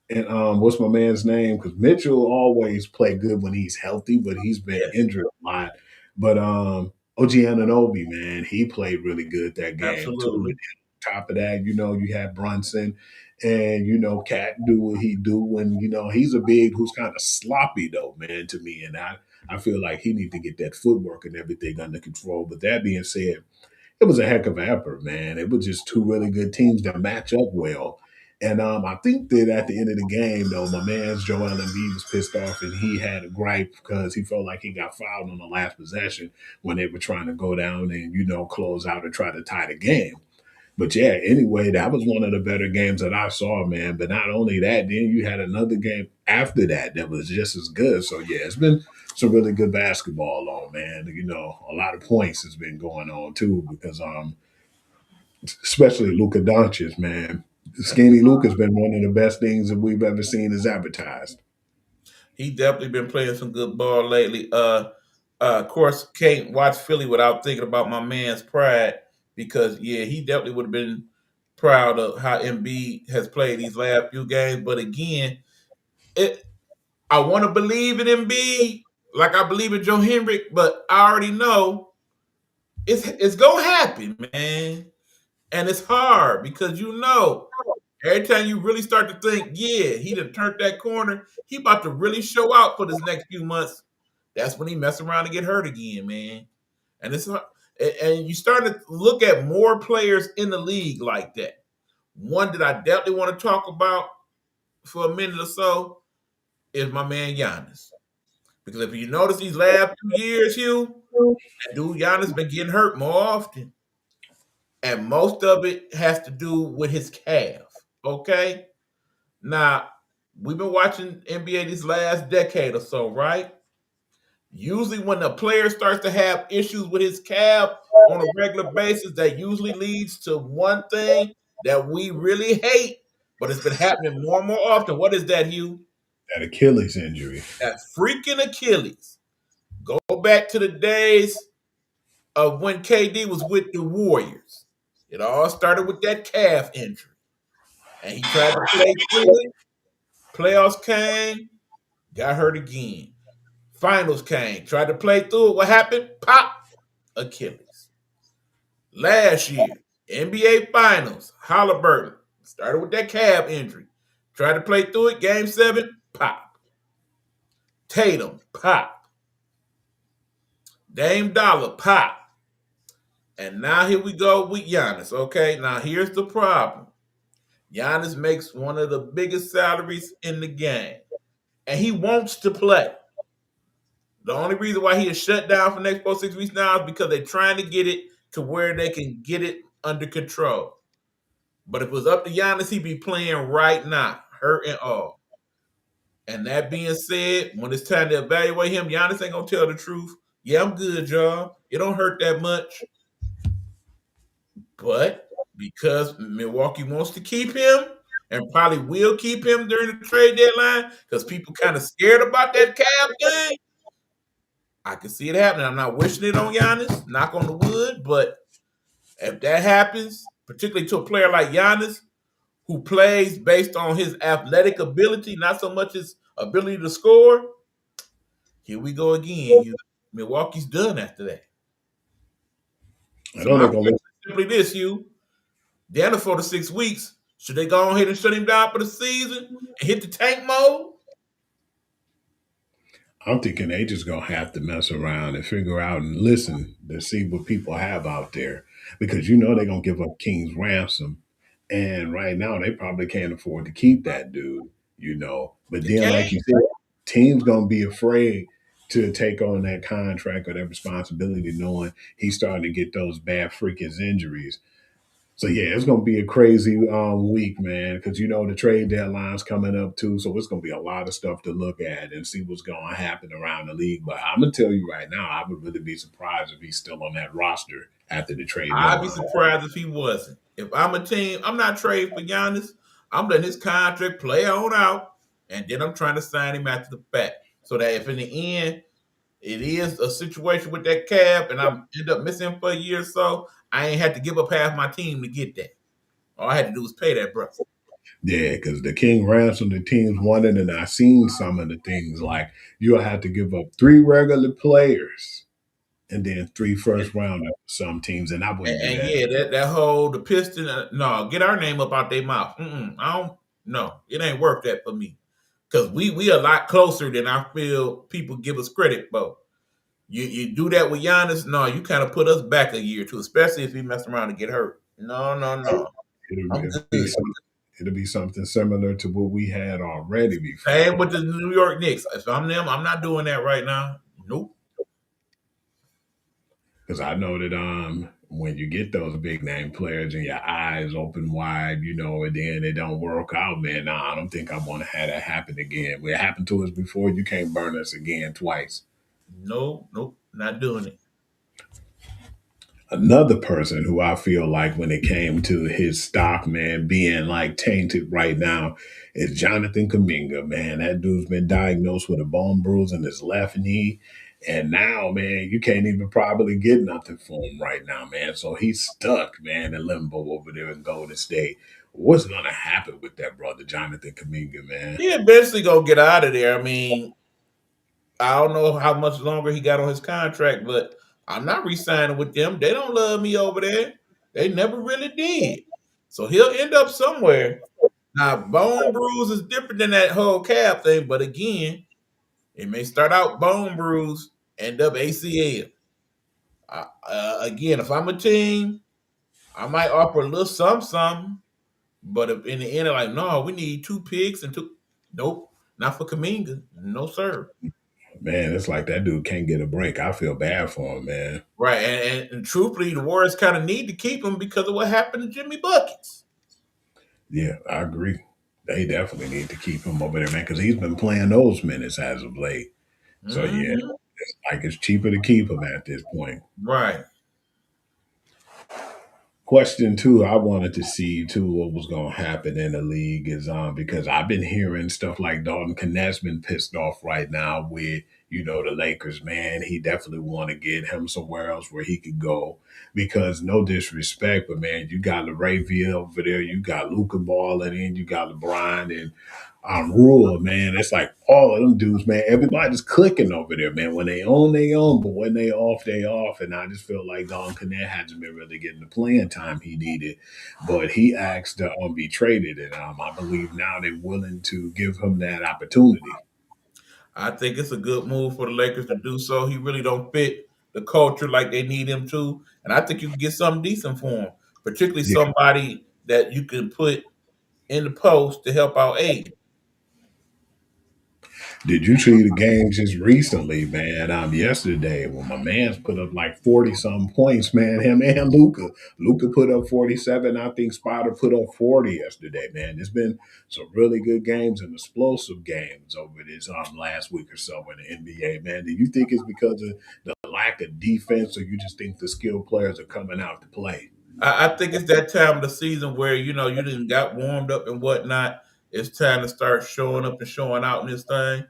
And what's my man's name? Because Mitchell always play good when he's healthy, but he's been injured a lot. But OG Anunoby, man, he played really good that game Absolutely. too. And on top of that, you had Brunson and Cat do what he do. And, he's a big who's kind of sloppy though, man, to me. And I feel like he need to get that footwork and everything under control. But that being said, it was a heck of an effort, man. It was just two really good teams that match up well. And I think that at the end of the game, though, my man's Joel Embiid was pissed off and he had a gripe because he felt like he got fouled on the last possession when they were trying to go down and, close out and try to tie the game. But yeah, anyway, that was one of the better games that I saw, man. But not only that, then you had another game after that was just as good. So yeah, it's been some really good basketball on, man. You know, a lot of points has been going on too because especially Luka Doncic, man. Skinny Luka's been one of the best things that we've ever seen as advertised. He definitely been playing some good ball lately. Of course, can't watch Philly without thinking about my man's Pride because yeah, he definitely would have been proud of how Embiid has played these last few games. But again, I want to believe in Embiid like I believe in Joe Hendrick, but I already know it's gonna happen, man. And it's hard because you know every time you really start to think, yeah, he done turned that corner, he about to really show out for this next few months. That's when he mess around and get hurt again, man. And it's and you starting to look at more players in the league like that. One that I definitely want to talk about for a minute or so is my man Giannis. Because if you notice these last 2 years, Hugh, that dude Giannis been getting hurt more often. And most of it has to do with his calf. Okay? Now, we've been watching NBA this last decade or so, right? Usually when a player starts to have issues with his calf on a regular basis, that usually leads to one thing that we really hate, but it's been happening more and more often. What is that, Hugh? That Achilles injury. That freaking Achilles. Go back to the days of when KD was with the Warriors. It all started with that calf injury. And he tried to play through it. Playoffs came, got hurt again. Finals came, tried to play through it. What happened? Pop, Achilles. Last year, NBA Finals, Halliburton started with that calf injury. Tried to play through it, Game 7, pop. Tatum, pop. Dame Dollar, pop. And now here we go with Giannis, okay? Now here's the problem. Giannis makes one of the biggest salaries in the game. And he wants to play. The only reason why he is shut down for the next 4-6 weeks now is because they're trying to get it to where they can get it under control. But if it was up to Giannis, he'd be playing right now, hurt and all. And that being said, when it's time to evaluate him, Giannis ain't going to tell the truth. Yeah, I'm good, y'all. It don't hurt that much. But because Milwaukee wants to keep him and probably will keep him during the trade deadline because people kind of scared about that calf thing, I can see it happening. I'm not wishing it on Giannis, knock on the wood, but if that happens, particularly to a player like Giannis, who plays based on his athletic ability, not so much his ability to score, here we go again. Milwaukee's done after that. I know they're going to simply this, Hugh. The end of 4 to 6 weeks, should they go ahead and shut him down for the season and hit the tank mode? I'm thinking they just gonna have to mess around and figure out and listen to see what people have out there because you know they're gonna give up King's ransom, and right now they probably can't afford to keep that dude, you know. But then, like you said, teams gonna be afraid to take on that contract or that responsibility, knowing he's starting to get those bad freaking injuries. So yeah, it's gonna be a crazy week, man, because you know the trade deadline's coming up too. So it's gonna be a lot of stuff to look at and see what's gonna happen around the league. But I'm gonna tell you right now, I would really be surprised if he's still on that roster after the trade deadline. I'd be surprised if he wasn't. If I'm a team, I'm not trading for Giannis. I'm letting his contract play on out, and then I'm trying to sign him after the fact. So that if in the end it is a situation with that calf and I end up missing him for a year or so, I ain't had to give up half my team to get that. All I had to do was pay that brother. Yeah, because the King ransom, the teams wanted, and I seen some of the things like you'll have to give up 3 regular players and then 3 first rounders for some teams, and I wouldn't do that. And yeah, that whole the Piston, no, get our name up out their mouth. I don't. No, it ain't worth that for me because we a lot closer than I feel people give us credit for. You do that with Giannis, no, you kind of put us back a year or two, especially if he mess around and get hurt. No. It'll be something similar to what we had already before. Same with the New York Knicks. If I'm them, I'm not doing that right now. Nope. Because I know that when you get those big name players and your eyes open wide, and then it don't work out, man. Nah, I don't think I want to have that happen again. When it happened to us before, you can't burn us again twice. No, nope, not doing it. Another person who I feel like when it came to his stock, man, being like tainted right now is Jonathan Kaminga, man. That dude's been diagnosed with a bone bruise in his left knee. And now, man, you can't even probably get nothing for him right now, man. So he's stuck, man, in limbo over there in Golden State. What's going to happen with that brother, Jonathan Kaminga, man? He eventually gonna get out of there. I mean, I don't know how much longer he got on his contract, but I'm not re-signing with them. They don't love me over there. They never really did. So he'll end up somewhere. Now, bone bruise is different than that whole calf thing, but again, it may start out bone bruise, end up ACL. Again, if I'm a team, I might offer a little something. But if in the end, they're like, no, we need 2 picks and 2. Nope, not for Kaminga. No, sir. Man, it's like that dude can't get a break. I feel bad for him, man. Right. And truthfully, the Warriors kind of need to keep him because of what happened to Jimmy Buckets. Yeah, I agree. They definitely need to keep him over there, man, because he's been playing those minutes as of late. So, yeah, Mhm. it's like it's cheaper to keep him at this point. Right. Question two, I wanted to see too what was going to happen in the league is because I've been hearing stuff like Dalton Connect's been pissed off right now with the Lakers. Man, he definitely want to get him somewhere else where he could go because no disrespect, but man, you got LeRae over there, you got Luca Ball, and then you got LeBron and Rule, man. It's like all of them dudes, man. Everybody's clicking over there, man. When they own, they own, but when they off, they off. And I just feel like Don Connect hasn't been really getting the playing time he needed. But he asked to be traded, and I believe now they're willing to give him that opportunity. I think it's a good move for the Lakers to do so. He really don't fit the culture like they need him to. And I think you can get something decent for him, particularly Yeah. somebody that you can put in the post to help out Aiden. Did you see the game just recently, man? Yesterday when my man's put up like 40 some points, man. Him and Luca. Luca put up 47. I think Spider put up 40 yesterday, man. There's been some really good games and explosive games over this last week or so in the NBA, man. Do you think it's because of the lack of defense, or you just think the skilled players are coming out to play? I think it's that time of the season where, you didn't got warmed up and whatnot. It's time to start showing up and showing out in this thing.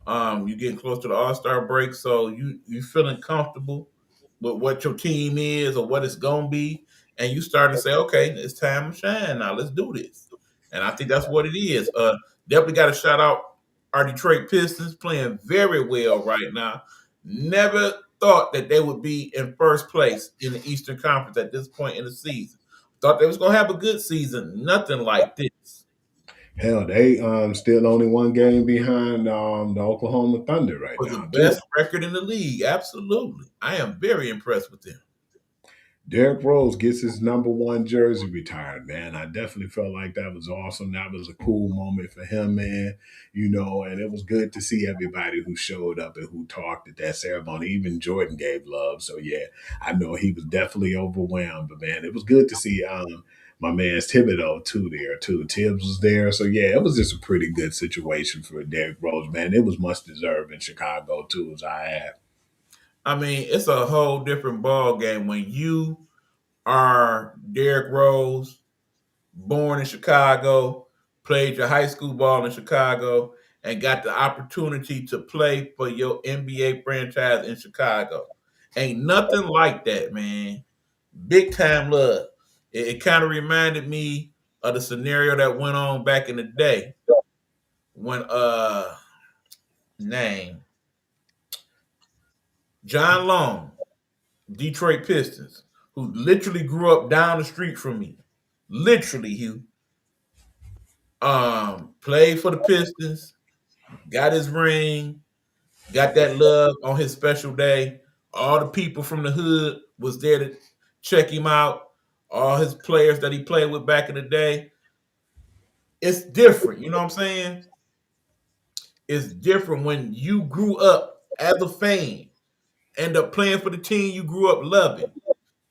You're getting close to the All-Star break, so you feeling comfortable with what your team is or what it's gonna be, and you start to say, okay, it's time to shine now. Let's do this. And I think that's what it is. Definitely got to shout out our Detroit Pistons playing very well right now. Never thought that they would be in first place in the Eastern Conference at this point in the season. Thought they was gonna have a good season. Nothing like this. Hell, they still only one game behind the Oklahoma Thunder right Was the now, too. best record in the league. Absolutely. I am very impressed with them. Derrick Rose gets his number one jersey retired, man. I definitely felt like that was awesome. That was a cool moment for him, man. And it was good to see everybody who showed up and who talked at that ceremony. Even Jordan gave love. So yeah, I know he was definitely overwhelmed, but man, it was good to see my man's Thibodeau too there too. Tibbs was there. So yeah, it was just a pretty good situation for Derrick Rose, man. It was much deserved in Chicago too, as I have. I mean, it's a whole different ball game when you are Derrick Rose, born in Chicago, played your high school ball in Chicago, and got the opportunity to play for your NBA franchise in Chicago. Ain't nothing like that, man. Big time love. It kind of reminded me of the scenario that went on back in the day when name John Long, Detroit Pistons, who literally grew up down the street from me. Literally, Hugh. Played for the Pistons, got his ring, got that love on his special day. All the people from the hood was there to check him out. All his players that he played with back in the day. It's different, you know what I'm saying? It's different when you grew up as a fan, end up playing for the team you grew up loving.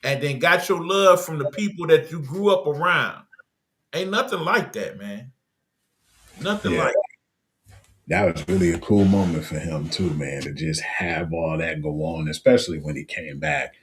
and then got your love from the people that you grew up around. Ain't nothing like that, man. Nothing Yeah, like that was really a cool moment for him too, man, to just have all that go on, especially when he came back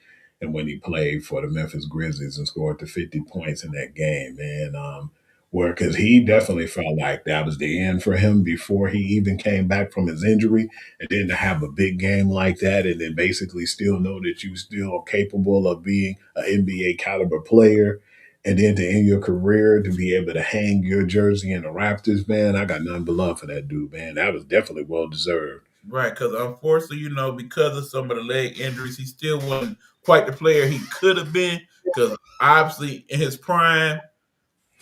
and when he played for the Memphis Grizzlies and scored the 50 points in that game, man. Where because he definitely felt like that was the end for him before he even came back from his injury, and then to have a big game like that, and then basically still know that you still capable of being an NBA caliber player, and then to end your career to be able to hang your jersey in the Raptors, man, I got nothing but love for that dude, man. That was definitely well deserved. right, because unfortunately, because of some of the leg injuries, he still wasn't quite the player he could have been. Because obviously, in his prime,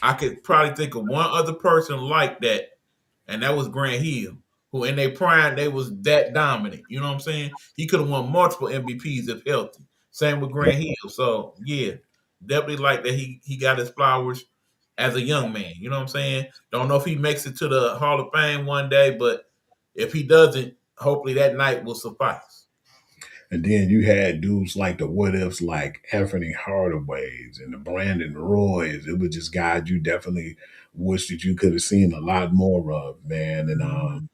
I could probably think of one other person like that, and that was Grant Hill, who in their prime they was that dominant. You know what I'm saying? He could have won multiple MVPs if healthy. Same with Grant Hill. So yeah, definitely like that he got his flowers as a young man. You know what I'm saying? Don't know if he makes it to the Hall of Fame one day, but if he doesn't, hopefully that night will suffice. And then you had dudes like the what ifs, like Anthony Hardaways and the Brandon Roys. It was just guys you definitely wish that you could have seen a lot more of, man. And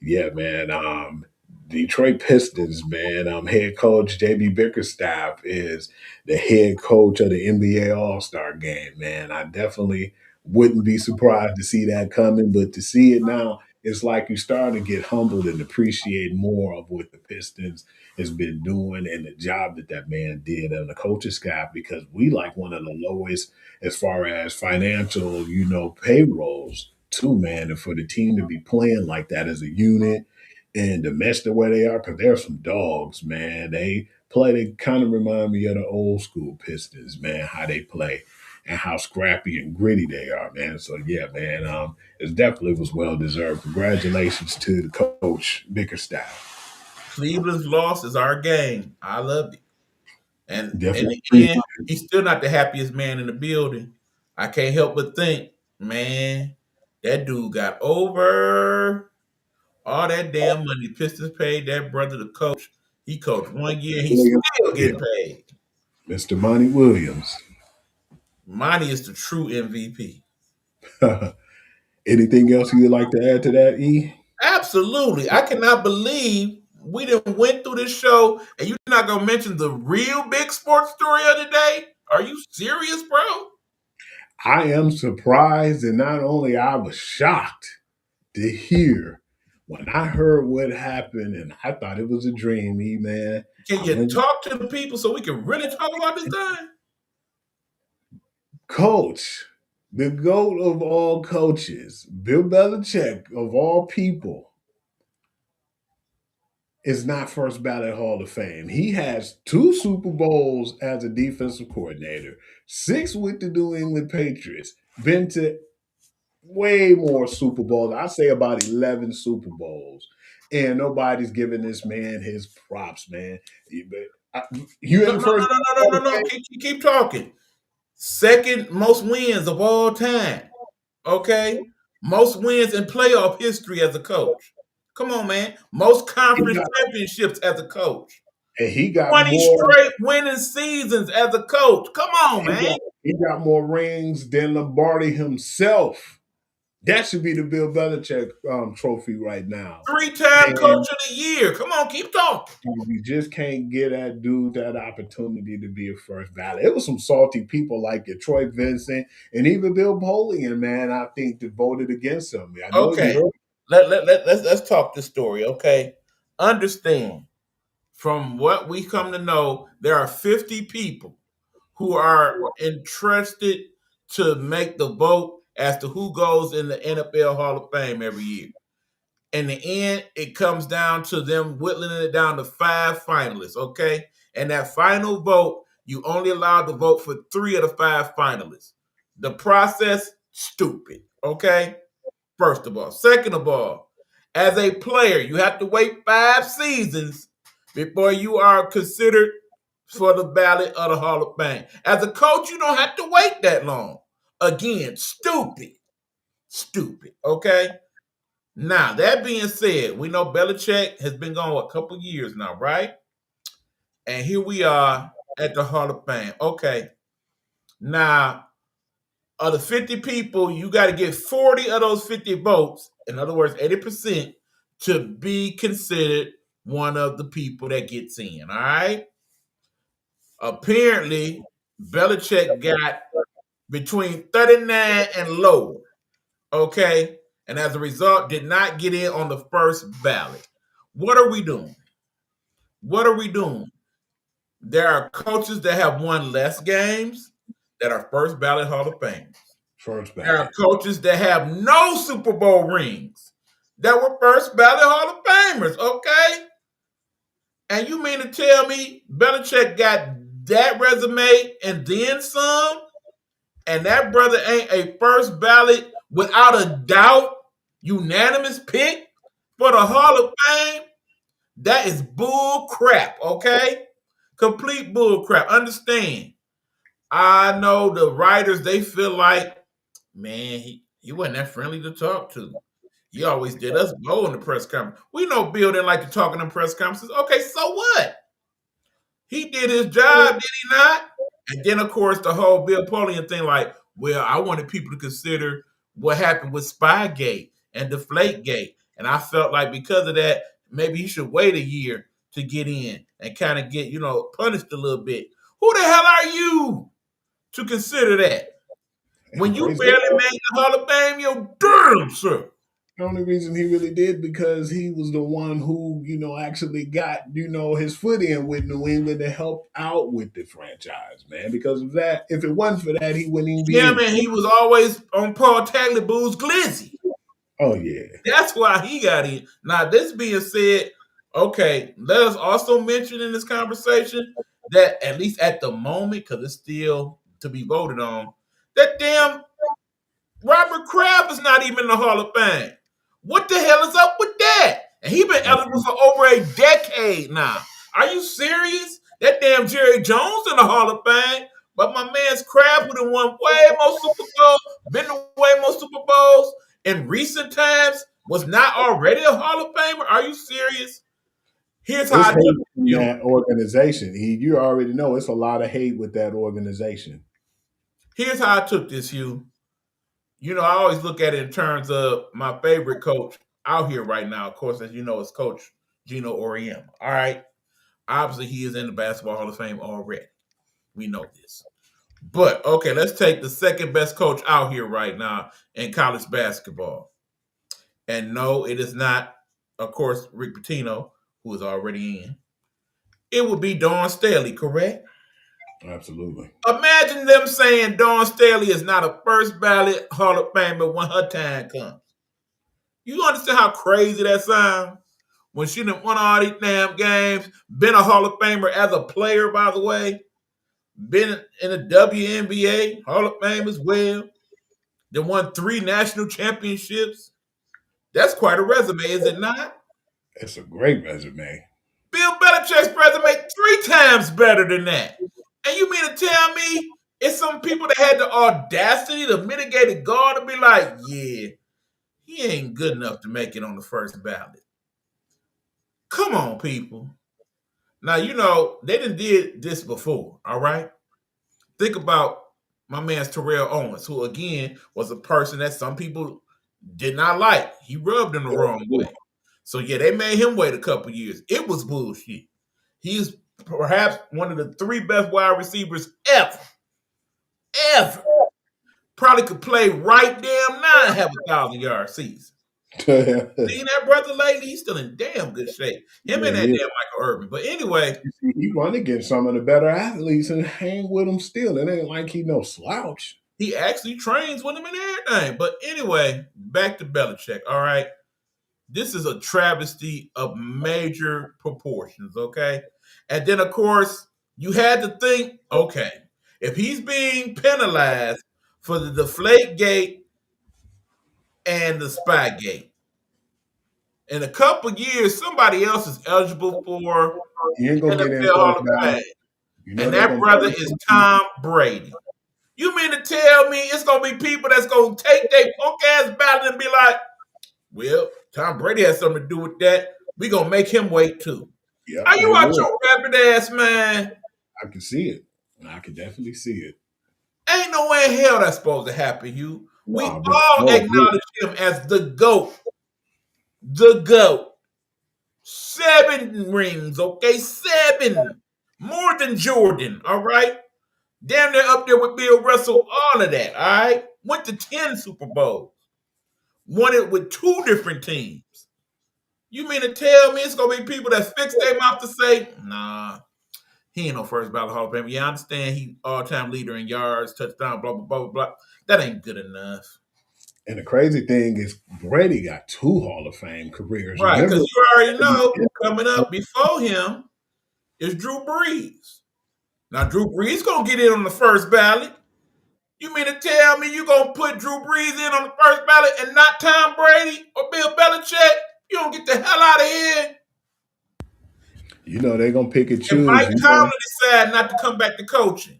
yeah, man. Detroit Pistons, man. Head coach JB Bickerstaff is the head coach of the NBA All Star Game, man. I definitely wouldn't be surprised to see that coming, but to see it now, it's like you start to get humbled and appreciate more of what the Pistons has been doing and the job that that man did on the coaching staff because we like one of the lowest as far as financial, payrolls too, man. And for the team to be playing like that as a unit and to mesh the way they are, because they're some dogs, man. They kind of remind me of the old school Pistons, man, how they play and how scrappy and gritty they are, man. So yeah, man, it definitely was well deserved. Congratulations to the coach, Bickerstaff. Cleveland's loss is our game. I loved it. And in Definitely the end, appreciate it. he's still not the happiest man in the building. I can't help but think, man, that dude got over all that damn money. Pistons paid that brother the coach. He coached 1 year. He's Williams. still Yeah, getting paid. Mr. Monty Williams. Monty is the true MVP. Anything else you'd like to add to that, E? Absolutely. I cannot believe we didn't went through this show and you're not gonna mention the real big sports story of the day. Are you serious, bro? I am surprised, and not only I was shocked to hear when I heard what happened, and I thought it was a dream, E man. Can I you went, talk to the people so we can really talk about this thing? Coach, the GOAT of all coaches, Bill Belichick of all people, is not first ballot Hall of Fame. He has 2 Super Bowls as a defensive coordinator, 6 with the New England Patriots, been to way more Super Bowls. I say about 11 Super Bowls. And nobody's giving this man his props, man. You No, in no, the no, first no, no, no, no, no. Keep talking. Second most wins of all time. Okay? Most wins in playoff history as a coach. Come on, man. Most he conference got, championships as a coach. and he got 20 more straight winning seasons as a coach. Come on, man. he got more rings than Lombardi himself. That should be the Bill Belichick trophy right now. 3-time And coach of the year. Come on, keep talking. you just can't get that dude that opportunity to be a first ballot. It was some salty people like Troy Vincent and even Bill Polian, man, I think that voted against him. I know you Okay. heard. Let's talk this story, okay? Understand, from what we come to know, there are 50 people who are entrusted to make the vote as to who goes in the NFL Hall of Fame every year. In the end, it comes down to them whittling it down to 5 finalists, okay? And that final vote, you only allowed to vote for 3 of the 5 finalists. The process, stupid, okay? First of all. Second of all, as a player, you have to wait 5 seasons before you are considered for the ballot of the Hall of Fame. As a coach, you don't have to wait that long. Again, stupid. Stupid, okay? Now, that being said, we know Belichick has been gone a couple years now, right? And here we are at the Hall of Fame. Okay. Now, of the 50 people, you got to get 40 of those 50 votes, in other words, 80%, to be considered one of the people that gets in. All right. Apparently, Belichick got between 39 and lower. Okay. And as a result, did not get in on the first ballot. What are we doing? What are we doing? There are coaches that have won less games that are first ballot Hall of Famers. First ballot. There are coaches that have no Super Bowl rings that were first ballot Hall of Famers, okay? And you mean to tell me Belichick got that resume and then some? And that brother ain't a first ballot, without a doubt, unanimous pick for the Hall of Fame? That is bull crap, okay? Complete bull crap. Understand. I know the writers, they feel like, man, he wasn't that friendly to talk to. He always did us go in the press conference. We know Bill didn't like to talk in the press conferences. Okay, so what? He did his job, did he not? And then, of course, the whole Bill Polian thing, like, well, I wanted people to consider what happened with Spygate and Deflategate. And I felt like because of that, maybe he should wait a year to get in and kind of get, punished a little bit. Who the hell are you to consider that? When you barely made the Hall of Fame, you're damn sir. The only reason he really did because he was the one who, actually got, his foot in with New England to help out with the franchise, man. Because of that, if it wasn't for that, he wouldn't even be. Yeah, man, he was always on Paul Tagliabue's glizzy. Oh, yeah. That's why he got in. Now, this being said, okay, let us also mention in this conversation that at least at the moment, because it's still to be voted on, that damn Robert Kraft is not even in the Hall of Fame. What the hell is up with that? And he's been eligible for over a decade now. Are you serious? That damn Jerry Jones in the Hall of Fame, but my man's Kraft would have won way more Super Bowls, been to way more Super Bowls in recent times, was not already a Hall of Famer. Are you serious? Here's how I do that organization. You already know it's a lot of hate with that organization. Here's how I took this, Hugh. I always look at it in terms of my favorite coach out here right now. Of course, as you know, it's Coach Gino Auriemma. All right. Obviously, he is in the Basketball Hall of Fame already. We know this. But, okay, let's take the second best coach out here right now in college basketball. And no, it is not, of course, Rick Pitino, who is already in. It would be Dawn Staley, correct? Absolutely. Imagine them saying Dawn Staley is not a first ballot Hall of Famer when her time comes. You understand how crazy that sounds? When she done won all these damn games, been a Hall of Famer as a player, by the way, been in the WNBA, Hall of Fame as well. They won 3 national championships. That's quite a resume, is it not? It's a great resume. Bill Belichick's resume 3 times better than that. And you mean to tell me it's some people that had the audacity to mitigate a guard to be like, yeah, he ain't good enough to make it on the first ballot. Come on, people. Now, they done did this before, all right? Think about my man's Terrell Owens, who, again, was a person that some people did not like. He rubbed them the wrong way. So, yeah, they made him wait a couple years. It was bullshit. He's perhaps one of the 3 best wide receivers ever. Ever. Probably could play right damn now and have 1,000-yard season. Seen that brother lately? He's still in damn good shape. Him and that damn Michael Irvin. But anyway. He run against some of the better athletes and hang with them still. It ain't like he no slouch. He actually trains with him and everything. But anyway, back to Belichick, all right? This is a travesty of major proportions, okay? And then, of course, you had to think, okay, if he's being penalized for the Deflategate and the Spygate, in a couple of years, somebody else is eligible for NFL Hall of Fame. And that brother is Tom Brady. You mean to tell me it's going to be people that's going to take their punk-ass ballot and be like, well, Tom Brady has something to do with that. We're going to make him wait, too. Yep, are you out your rapid ass, man? I can see it. I can definitely see it. Ain't no way in hell that's supposed to happen, Hugh. We Nah, bro. all No, acknowledge him as the GOAT. The GOAT. 7 rings, okay? 7. More than Jordan, all right? Damn near up there with Bill Russell, all of that, all right? Went to 10 Super Bowls. Won it with 2 different teams. You mean to tell me it's going to be people that fix their mouth to say, nah, he ain't no first ballot Hall of Fame. Yeah, I understand he all-time leader in yards, touchdown, blah, blah, blah, blah, blah. That ain't good enough. And the crazy thing is Brady got 2 Hall of Fame careers. Right, Remember, because you already know coming up before him is Drew Brees. Now, Drew Brees going to get in on the first ballot. You mean to tell me you're going to put Drew Brees in on the first ballot and not Tom Brady or Bill Belichick? You don't get the hell out of here. you know they're going to pick and choose. And Mike Tomlin decided not to come back to coaching.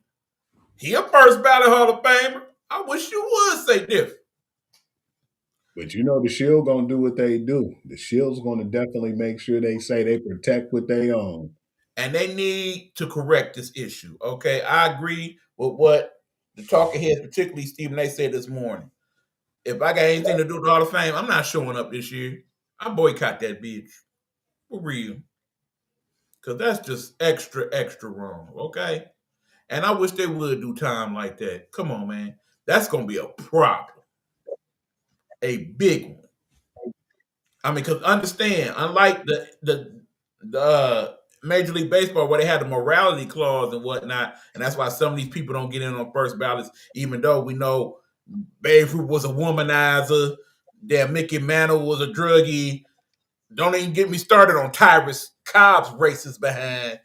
He a first ballot Hall of Famer. I wish you would say different. But you know the Shield going to do what they do. The Shield's going to definitely make sure they say they protect what they own. And they need to correct this issue, okay? I agree with what the talking heads, particularly Stephen A, said this morning. If I got anything to do with the Hall of Fame, I'm not showing up this year. I boycott that bitch. For real. Because that's just extra, extra wrong, okay? And I wish they would do time like that. Come on, man. That's going to be a problem. A big one. I mean, because understand, unlike the Major League Baseball where they had the morality clause and whatnot, and that's why some of these people don't get in on first ballots, even though we know Babe Ruth was a womanizer, damn Mickey Mantle was a druggie. Don't even get me started on Tyrus Cobb's racist behind.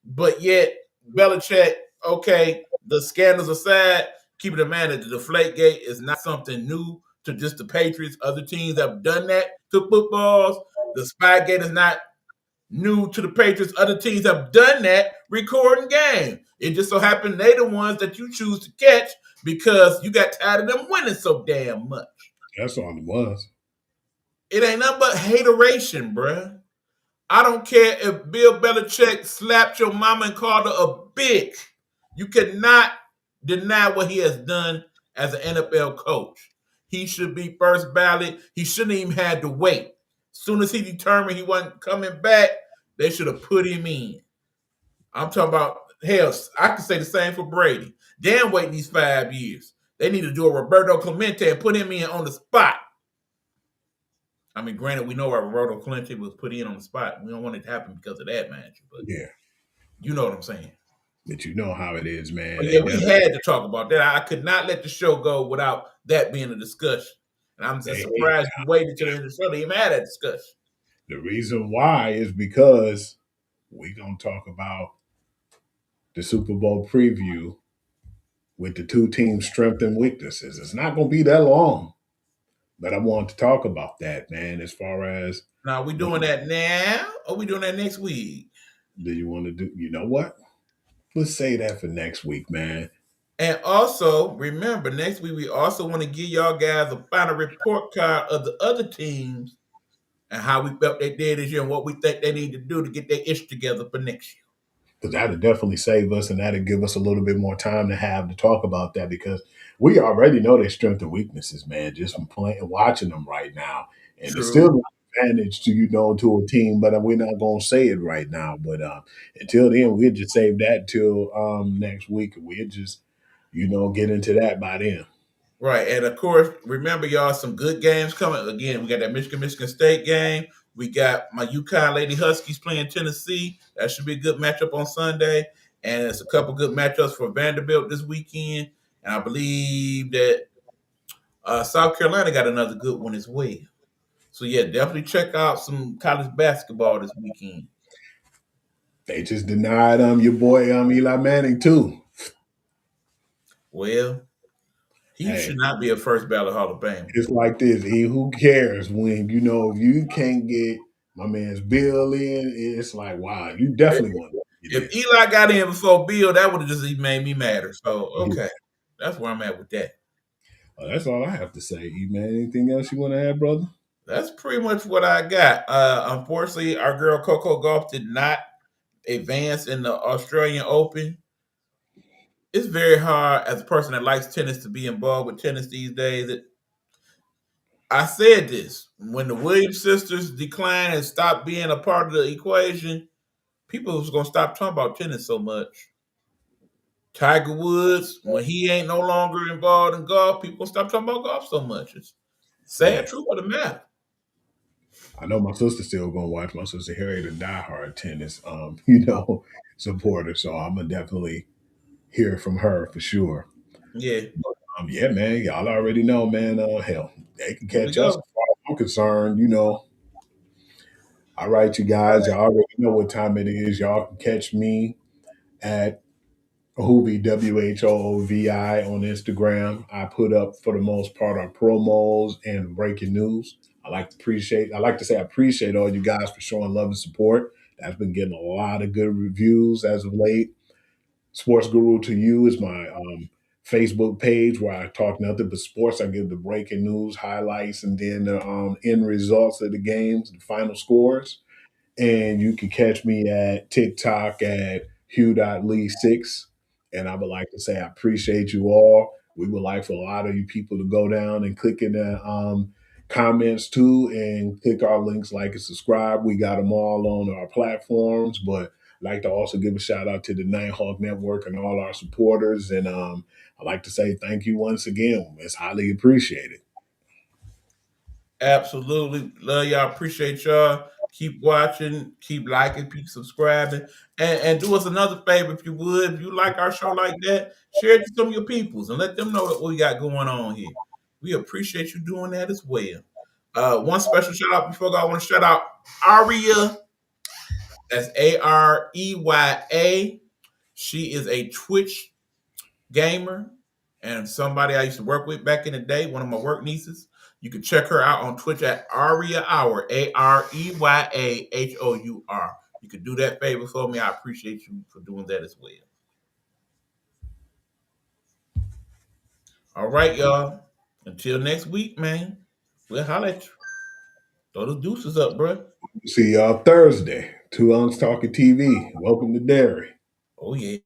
But yet, Belichick, okay, the scandals aside, keep it in mind that the Deflategate is not something new to just the Patriots. Other teams have done that to footballs. The Spygate is not new to the Patriots. Other teams have done that recording game. It just so happened they the ones that you choose to catch because you got tired of them winning so damn much. That's all it was. It ain't nothing but hateration, bruh. I don't care if Bill Belichick slapped your mama and called her a bitch. You cannot deny what he has done as an NFL coach. He should be first ballot. He shouldn't even had to wait. As soon as he determined he wasn't coming back, they should have put him in. I'm talking about, hell, I can say the same for Brady. Damn waiting these 5 years. They need to do a Roberto Clemente and put him in on the spot. I mean, granted, we know why Roberto Clemente was put in on the spot. We don't want it to happen because of that match. But yeah, you know what I'm saying. But you know how it is, man. But yeah, we had to talk about that. I could not let the show go without that being a discussion. And I'm just surprised you waited till the end of the show to even have that discussion. The reason why is because we're going to talk about the Super Bowl preview with the 2 teams' strengths and weaknesses. It's not going to be that long. But I want to talk about that, man, as far as... Now, are we doing that now or are we doing that next week? Do you want to do... You know what? Let's say that for next week, man. And also, remember, next week we also want to give y'all guys a final report card of the other teams and how we felt they did this year and what we think they need to do to get their ish together for next year. Because that'll definitely save us and that'll give us a little bit more time to have to talk about that because we already know their strengths and weaknesses, man, just from playing and watching them right now. And it's still an advantage to, to a team, but we're not going to say it right now. But until then, we'll just save that till next week. We'll just, get into that by then. Right. And of course, remember, y'all, some good games coming. Again, we got that Michigan State game. We got my UConn Lady Huskies playing Tennessee. That should be a good matchup on Sunday. And it's a couple good matchups for Vanderbilt this weekend. And I believe that South Carolina got another good one as well. So, yeah, definitely check out some college basketball this weekend. They just denied your boy Eli Manning, too. Well, he should not be a first ballot Hall of Fame. It's like this. Who cares when, if you can't get my man's Bill in, it's like, wow, you definitely want to. If Eli got in before Bill, that would have just made me madder. So, okay. That's where I'm at with that. Well, that's all I have to say. Man, anything else you want to add, brother? That's pretty much what I got. Unfortunately, our girl Coco Gauff did not advanced in the Australian Open. It's very hard as a person that likes tennis to be involved with tennis these days. I said this when the Williams sisters declined and stopped being a part of the equation. People was gonna stop talking about tennis so much. Tiger Woods, when he ain't no longer involved in golf, people gonna stop talking about golf so much. It's sad truth of the matter. I know my sister's still gonna watch. My sister Harriet, a diehard tennis, supporter. So I'm gonna definitely hear from her for sure. Yeah. Yeah, man. Y'all already know, man. Hell, they can Here we catch us. go. As far as I'm concerned, All right, you guys. Y'all already know what time it is. Y'all can catch me at Whovy, WHOOVI on Instagram. I put up for the most part our promos and breaking news. I like to say I appreciate all you guys for showing love and support. That's been getting a lot of good reviews as of late. Sports Guru to You is my Facebook page where I talk nothing but sports. I give the breaking news, highlights, and then the end results of the games, the final scores. And you can catch me at TikTok at Hugh.Lee6. And I would like to say I appreciate you all. We would like for a lot of you people to go down and click in the comments too and click our links, like and subscribe. We got them all on our platforms, but I'd like to also give a shout out to the Nighthawk Network and all our supporters. And I'd like to say thank you once again. It's highly appreciated. Absolutely. Love y'all. Appreciate y'all. Keep watching, keep liking, keep subscribing. And do us another favor if you would. If you like our show like that, share it to some of your peoples and let them know what we got going on here. We appreciate you doing that as well. One special shout out before I want to shout out Aria. That's Areya. She is a Twitch gamer and somebody I used to work with back in the day, one of my work nieces. You can check her out on Twitch at Aria Hour, AREYAHOUR. You can do that favor for me. I appreciate you for doing that as well. All right, y'all. Until next week, man. We'll holler at you. Throw the deuces up, bro. See y'all Thursday. 2 Unks Talking TV. Welcome to Dairy. Oh, yeah.